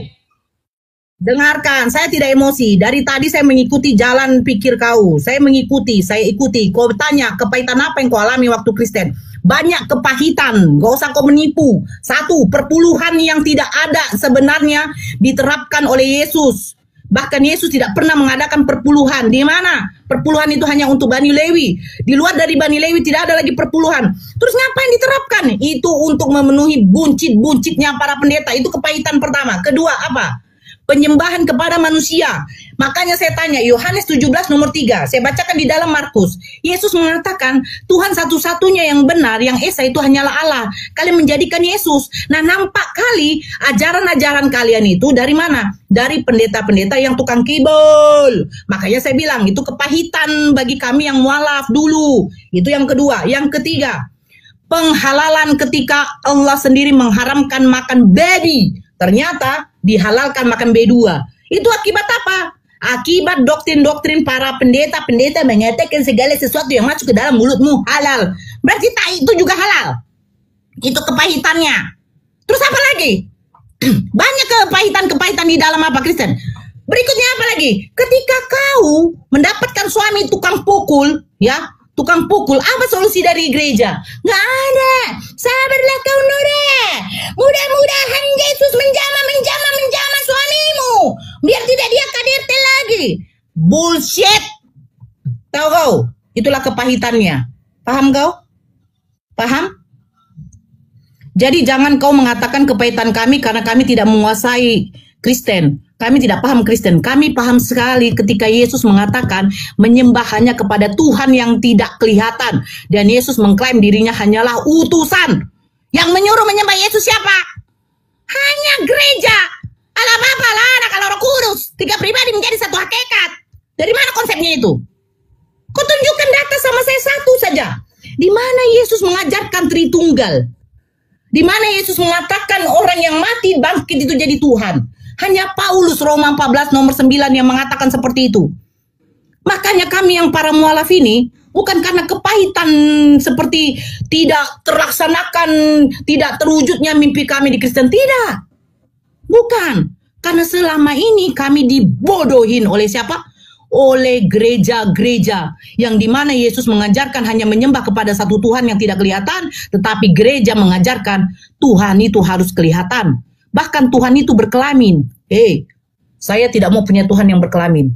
Dengarkan, saya tidak emosi. Dari tadi saya mengikuti jalan pikir kau. Saya ikuti. Kau tanya, kepahitan apa yang kau alami waktu Kristen? Banyak kepahitan, gak usah kau menipu. Satu, perpuluhan yang tidak ada sebenarnya diterapkan oleh Yesus. Bahkan Yesus tidak pernah mengadakan perpuluhan. Di mana? Perpuluhan itu hanya untuk Bani Lewi. Di luar dari Bani Lewi tidak ada lagi perpuluhan. Terus ngapain diterapkan? Itu untuk memenuhi buncit-buncitnya para pendeta. Itu kepahitan pertama. Kedua, apa? Penyembahan kepada manusia. Makanya saya tanya, Yohanes 17 nomor 3. Saya bacakan di dalam Markus. Yesus mengatakan, Tuhan satu-satunya yang benar, yang Esa itu hanyalah Allah. Kalian menjadikan Yesus. Nah, nampak kali ajaran-ajaran kalian itu dari mana? Dari pendeta-pendeta yang tukang kibul. Makanya saya bilang, itu kepahitan bagi kami yang mualaf dulu. Itu yang kedua. Yang ketiga, penghalalan ketika Allah sendiri mengharamkan makan babi. Ternyata dihalalkan makan B2. Itu akibat apa? Akibat doktrin-doktrin para pendeta-pendeta mengatakan segala sesuatu yang masuk ke dalam mulutmu halal. Berarti tai itu juga halal. Itu kepahitannya. Terus apa lagi? Banyak kepahitan-kepahitan di dalam apa Kristen? Berikutnya apa lagi? Ketika kau mendapatkan suami tukang pukul, ya, tukang pukul, apa solusi dari gereja? Nggak ada. Sabarlah kau Nore. Mudah-mudahan Yesus menjamah suamimu. Biar tidak dia KDRT lagi. Bullshit. Tahu kau? Itulah kepahitannya. Paham kau? Paham? Jadi jangan kau mengatakan kepahitan kami karena kami tidak menguasai Kristen. Kami tidak paham Kristen. Kami paham sekali ketika Yesus mengatakan menyembah hanya kepada Tuhan yang tidak kelihatan. Dan Yesus mengklaim dirinya hanyalah utusan. Yang menyuruh menyembah Yesus siapa? Hanya gereja. Alah Bapa lah anak kalau Roh Kudus. Tiga pribadi menjadi satu hakikat. Dari mana konsepnya itu? Kau tunjukkan data sama saya satu saja. Di mana Yesus mengajarkan Tritunggal? Di mana Yesus mengatakan orang yang mati bangkit itu jadi Tuhan? Hanya Paulus Roma 14 nomor 9 yang mengatakan seperti itu. Makanya kami yang para mualaf ini bukan karena kepahitan seperti tidak terlaksanakan, tidak terwujudnya mimpi kami di Kristen. Tidak. Bukan. Karena selama ini kami dibodohin oleh siapa? Oleh gereja-gereja. Yang dimana Yesus mengajarkan hanya menyembah kepada satu Tuhan yang tidak kelihatan. Tetapi gereja mengajarkan Tuhan itu harus kelihatan. Bahkan Tuhan itu berkelamin. Saya tidak mau punya Tuhan yang berkelamin.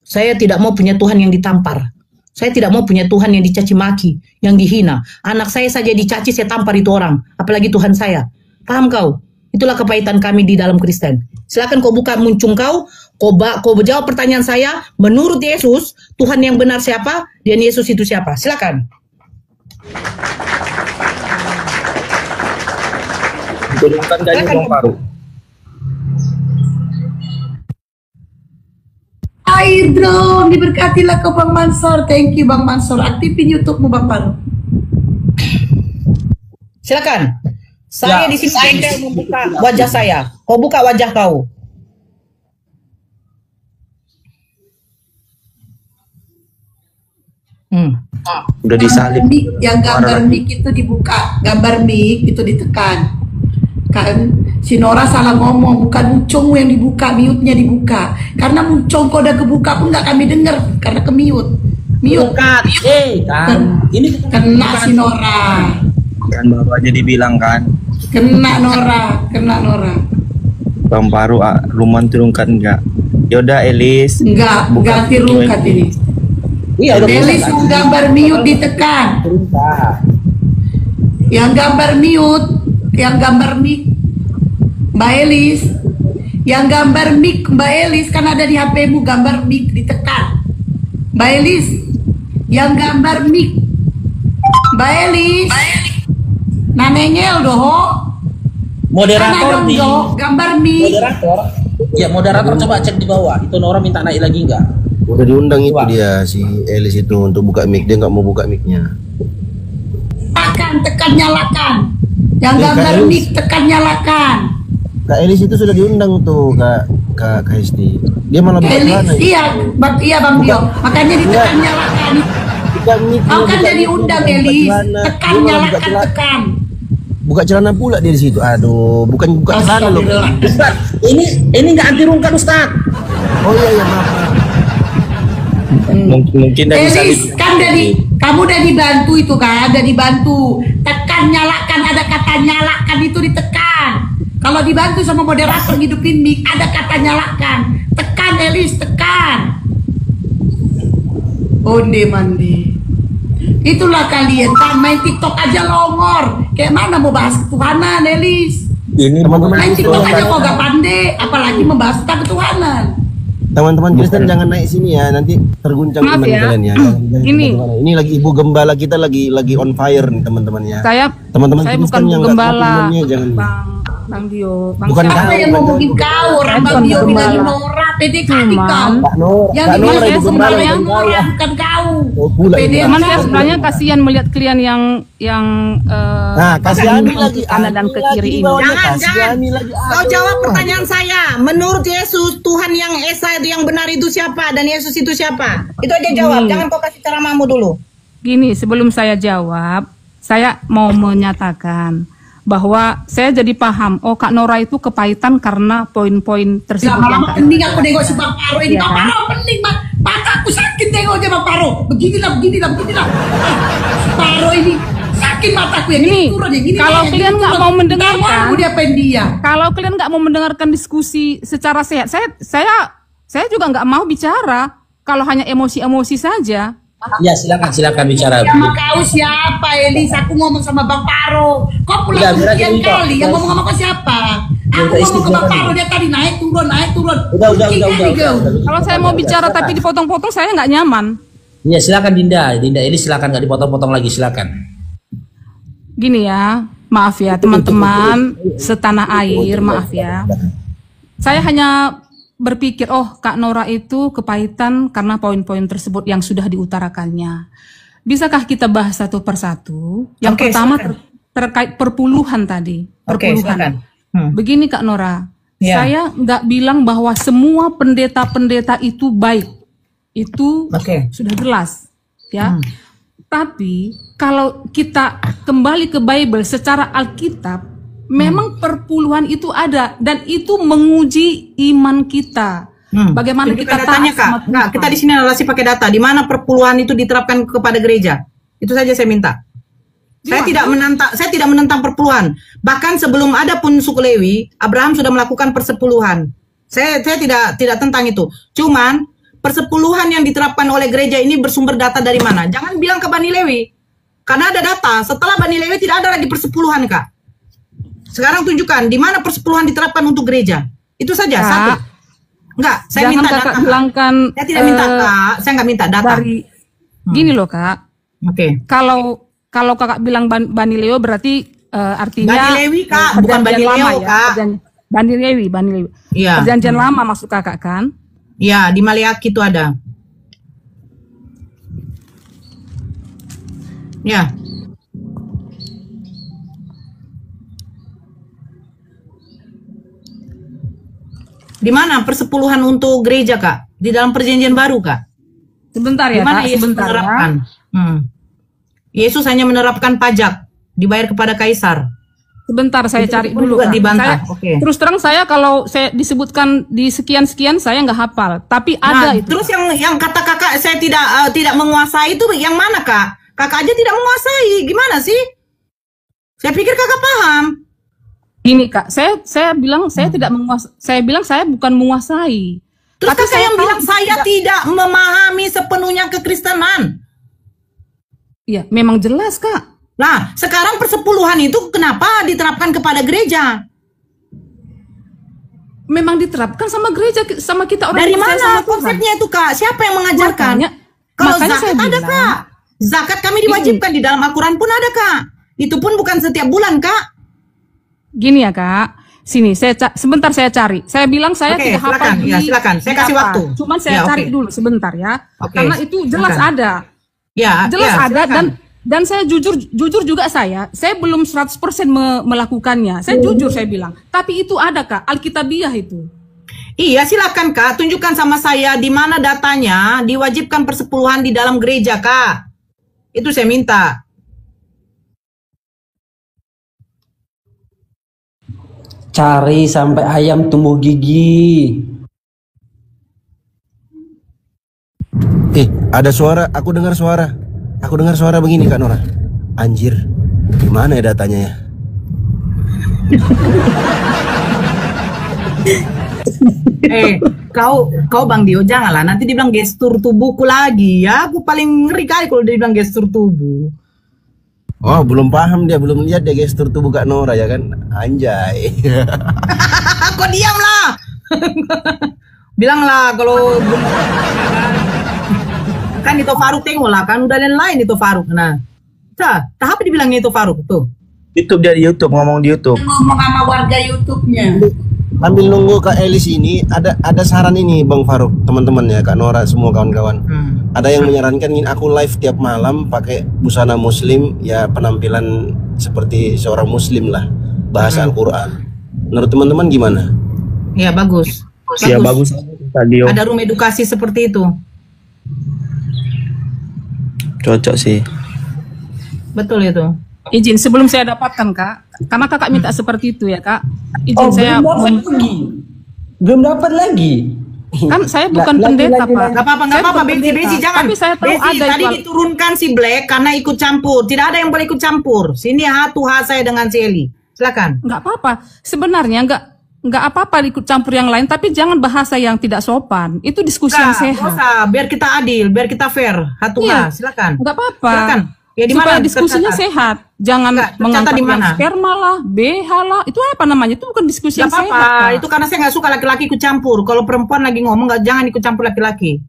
Saya tidak mau punya Tuhan yang ditampar. Saya tidak mau punya Tuhan yang dicaci maki, yang dihina. Anak saya saja dicaci, saya tampar itu orang. Apalagi Tuhan saya. Paham kau? Itulah kepahitan kami di dalam Kristen. Silakan kau buka muncung kau jawab pertanyaan saya. Menurut Yesus, Tuhan yang benar siapa? Dan Yesus itu siapa? Silakan. Turunkan gaji Bang Farouk. Aidrom, diberkatilah ke Bang Mansor. Thank you Bang Mansor. Aktifin YouTube-mu Bang Farouk. Silakan. Saya di sini membuka wajah saya. Kau buka wajah kau. Udah disalib. Yang gambar mic itu dibuka, gambar mic itu ditekan. Kan si Nora salah ngomong, bukan Mucong yang dibuka, mute-nya dibuka. Karena Mucong kok udah kebuka pun nggak kami dengar karena ke-mute. Mute. Ini kena si Nora. Kan baru aja dibilang kan. Kena Nora. Bang Paru, Ruman turunkan enggak? Yaudah Elis. Enggak turunkan ini. Iya, Elis yang gambar mute ditekan. Yang gambar mute, yang gambar mic Mbak Elis. Yang gambar mic Mbak Elis kan ada di HP-mu, gambar mic ditekan. Mbak Elis, yang gambar mic Mbak Elis. Nanengel doh. Moderator di gambar mic. Moderator. Ya, moderator coba cek di bawah. Itu Nora minta naik lagi enggak? Udah diundang itu dia si Elis itu untuk buka mic, dia nggak mau buka micnya. Tekan nyalakan. Yang gambar mic tekan nyalakan. Kak Elis itu sudah diundang tuh Kak Hesti. Dia malah buka celana. Iya Bang Dio. Makanya ditekan nyalakan. Kau kan jadi undang Elis. Tekan nyalakan tekan. Buka celana pula dia di situ. Aduh, bukan buka celana loh. Ustaz, ini nggak anti rungkat Ustaz. Oh iya maaf. Mungkin dari Elis kan kamu udah dibantu itu kan, udah dibantu. Tekan nyalakan, ada kata nyalakan itu ditekan. Kalau dibantu sama moderator hidupin mic, ada kata nyalakan. Tekan Elis, tekan. Onde mandi. Itulah kalian kan main TikTok aja longor. Kayak mana mau bahas ketuhanan Elis? Ini main TikTok aja kok gak pandai, apalagi membahas tentang ketuhanan. Teman-teman Kristen jangan naik sini ya, nanti terguncang iman kalian ya. Ini lagi ibu gembala kita lagi on fire nih teman-teman ya. Teman-teman bukan yang gembala. Jangan. Bang Dio, bukan siapa yang ngomongin kau? Orang Bang Dio bilang Nora, pede kali kau. Yang dimana saya sebenarnya bukan kau. Cuman saya sebenarnya kasihan melihat kalian yang kasihani lagi kanan dan ke kiri ini. Jangan. Kau jawab pertanyaan saya. Menurut Yesus, Tuhan yang Esa yang benar itu siapa dan Yesus itu siapa? Itu aja jawab. Jangan kau kasih ceramahmu dulu. Gini, sebelum saya jawab, saya mau menyatakan bahwa saya jadi paham, oh Kak Nora itu kepahitan karena poin-poin tersebut. Lama-lama pening aku nengok si Bang Paro ini. Bang Paro pening, mataku sakit nengoknya Bang Paro. Beginilah. Paro ini sakit mataku yang ini turun yang ini. Kalau kalian nggak mau mendengarkan, kalau kalian nggak mau mendengarkan diskusi secara sehat, saya juga nggak mau bicara kalau hanya emosi-emosi saja. Ya silakan bicara. Sama kau siapa Elis? Aku ngomong sama Bang Paro. Kau pulang sekian kali. Yang ngomong sama kau siapa? Aku ngomong ke Bang Paro, dia tadi naik turun. Udah. Kalau saya mau bicara tapi dipotong-potong, saya nggak nyaman. Ya silakan Dinda Elis, silakan nggak dipotong-potong lagi, silakan. Gini ya, maaf ya teman-teman setanah air, maaf ya. Saya hanya berpikir, oh Kak Nora itu kepahitan karena poin-poin tersebut yang sudah diutarakannya. Bisakah kita bahas satu persatu? Yang pertama terkait perpuluhan tadi. Perpuluhan. Begini Kak Nora, saya nggak bilang bahwa semua pendeta-pendeta itu baik. Itu sudah jelas, ya. Tapi kalau kita kembali ke Bible secara Alkitab, memang perpuluhan itu ada dan itu menguji iman kita. Bagaimana kita tanya Kak? Nah, kita di sini analisa pakai data. Di mana perpuluhan itu diterapkan kepada gereja? Itu saja saya minta. Saya tidak menentang perpuluhan. Bahkan sebelum ada pun suku Lewi, Abraham sudah melakukan persepuluhan. Saya tidak tentang itu. Cuman persepuluhan yang diterapkan oleh gereja ini bersumber data dari mana? Jangan bilang ke Bani Lewi. Karena ada data. Setelah Bani Lewi tidak ada lagi persepuluhan Kak. Sekarang tunjukkan di mana persepuluhan diterapkan untuk gereja. Itu saja. Satu. Enggak, saya minta data. Saya tidak minta Kak, saya nggak minta data. Gini loh Kak. Kalau Kakak bilang Bani Leo berarti artinya Bani Lewi Kak, bukan Bani Leo Kak. Bani Lewi. Iya. Perjanjian lama maksud Kakak kan? Iya, di Maleakhi itu ada. Ya. Di mana persepuluhan untuk gereja Kak? Di dalam perjanjian baru Kak? Sebentar ya Kak, sebentar ya. Yesus hanya menerapkan pajak, dibayar kepada kaisar. Sebentar saya cari dulu. Juga Kak. dibantah. Terus terang saya kalau saya disebutkan di sekian-sekian saya nggak hafal, tapi ada itu. Terus yang kata kakak saya tidak menguasai itu yang mana kak? Kakak aja tidak menguasai, gimana sih? Saya pikir kakak paham. Gini kak, saya bilang saya tidak menguasai. Saya bilang saya bukan menguasai. Terus tapi kakak yang bilang saya tidak memahami sepenuhnya kekristenan. Iya, memang jelas kak. Nah, sekarang persepuluhan itu kenapa diterapkan kepada gereja? Memang diterapkan sama gereja, sama kita orang. Dari mana konsepnya itu kak? Siapa yang mengajarkan? Kalau zakat ada kak. Zakat kami diwajibkan di dalam Al-Quran pun ada kak. Itu pun bukan setiap bulan kak. Gini ya kak. Sini, sebentar saya cari. Saya bilang saya tidak hafal. Silakan. Saya kasih waktu. Cuman saya cari dulu sebentar ya. Karena itu jelas ada. Ya, jelas ada dan saya jujur juga saya belum 100% melakukannya. Saya jujur saya bilang. Tapi itu ada kak, Alkitabiah itu. Iya silakan kak, tunjukkan sama saya di mana datanya diwajibkan persepuluhan di dalam gereja kak. Itu saya minta. Cari sampai ayam tumbuh gigi. Ada suara, aku dengar suara. Aku dengar suara begini Kak Nora. Anjir, gimana ya datanya ya? Kau Bang Dio janganlah nanti dibilang gestur tubuhku lagi ya. Aku paling ngeri kali kalau dia bilang gestur tubuh. Oh, belum paham dia, belum lihat dia gestur tubuh Kak Nora ya kan? Anjay. Kok diam lah. Bilanglah kalau kan itu Faruk tengok lah kan udah lain itu Faruk. Nah, tahap dibilangnya itu Faruk tuh. YouTube dia di YouTube, ngomong di YouTube. Ngomong sama warga YouTube-nya. Sambil nunggu Kak Elis ini ada saran ini Bang Faruk, teman-teman ya Kak Nora semua kawan-kawan. Ada yang menyarankan ingin aku live tiap malam pakai busana muslim ya, penampilan seperti seorang muslim lah, bahasa Al-Qur'an. Menurut teman-teman gimana? Ya bagus. Ya bagus. Ada room edukasi seperti itu. Cocok sih. Betul itu. Izin sebelum saya dapatkan kak, karena kakak minta seperti itu ya kak. Izin saya belum dapat lagi. Kan saya bukan pendeta pak. Gak apa-apa, Besi jangan. Tapi saya tahu Besi, ada tadi diturunkan si Black karena ikut campur. Tidak ada yang boleh ikut campur. Sini hatu saya dengan si Eli. Silakan. Nggak apa-apa. Sebenarnya nggak apa-apa ikut campur yang lain, tapi jangan bahasa yang tidak sopan. Itu diskusi yang sehat. Biar kita adil, biar kita fair. Silakan. Nggak apa-apa. Silakan. Ya, supaya diskusinya sehat. Jangan mengangkat yang sperma lah, BH lah. Itu apa namanya? Itu bukan diskusi yang sehat. Itu karena saya nggak suka laki-laki ikut campur. Kalau perempuan lagi ngomong, jangan ikut campur laki-laki.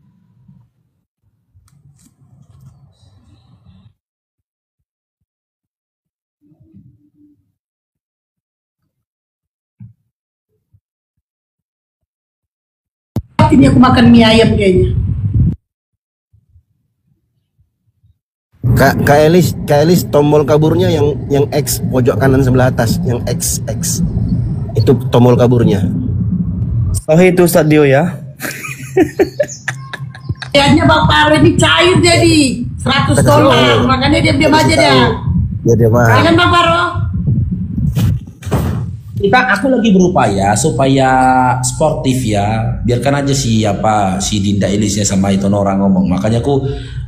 Ini aku makan mie ayam kayaknya. Kak Elis tombol kaburnya yang X pojok kanan sebelah atas, yang X itu tombol kaburnya. Oh itu Ustaz Dio ya. Kayaknya Bang Faruk ini cair jadi $100, makanya diam aja dia. Ya mah. Kan Bang Faruk? Aku lagi berupaya supaya sportif ya. Biarkan aja si Dinda Elisnya sama itu orang ngomong. Makanya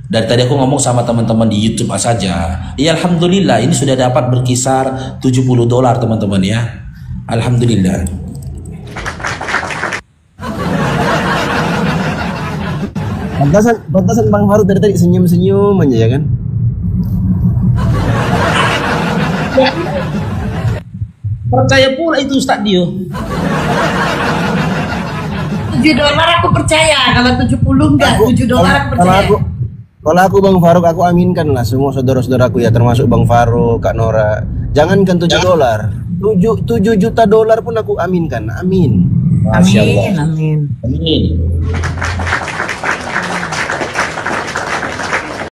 dari tadi aku ngomong sama teman-teman di YouTube saja. Ya alhamdulillah ini sudah dapat berkisar $70 teman-teman ya. Alhamdulillah. Pantasan Bang Faruk dari tadi senyum-senyum aja ya kan. Percaya pula itu Ustaz Dio. $7 aku percaya, kalau 70 enggak, $7 aku percaya. Kalau aku Bang Faruk, aku aminkan lah semua saudara-saudaraku ya, termasuk Bang Faruk, Kak Nora. Jangankan $7, $7 juta pun aku aminkan. Amin. Amin.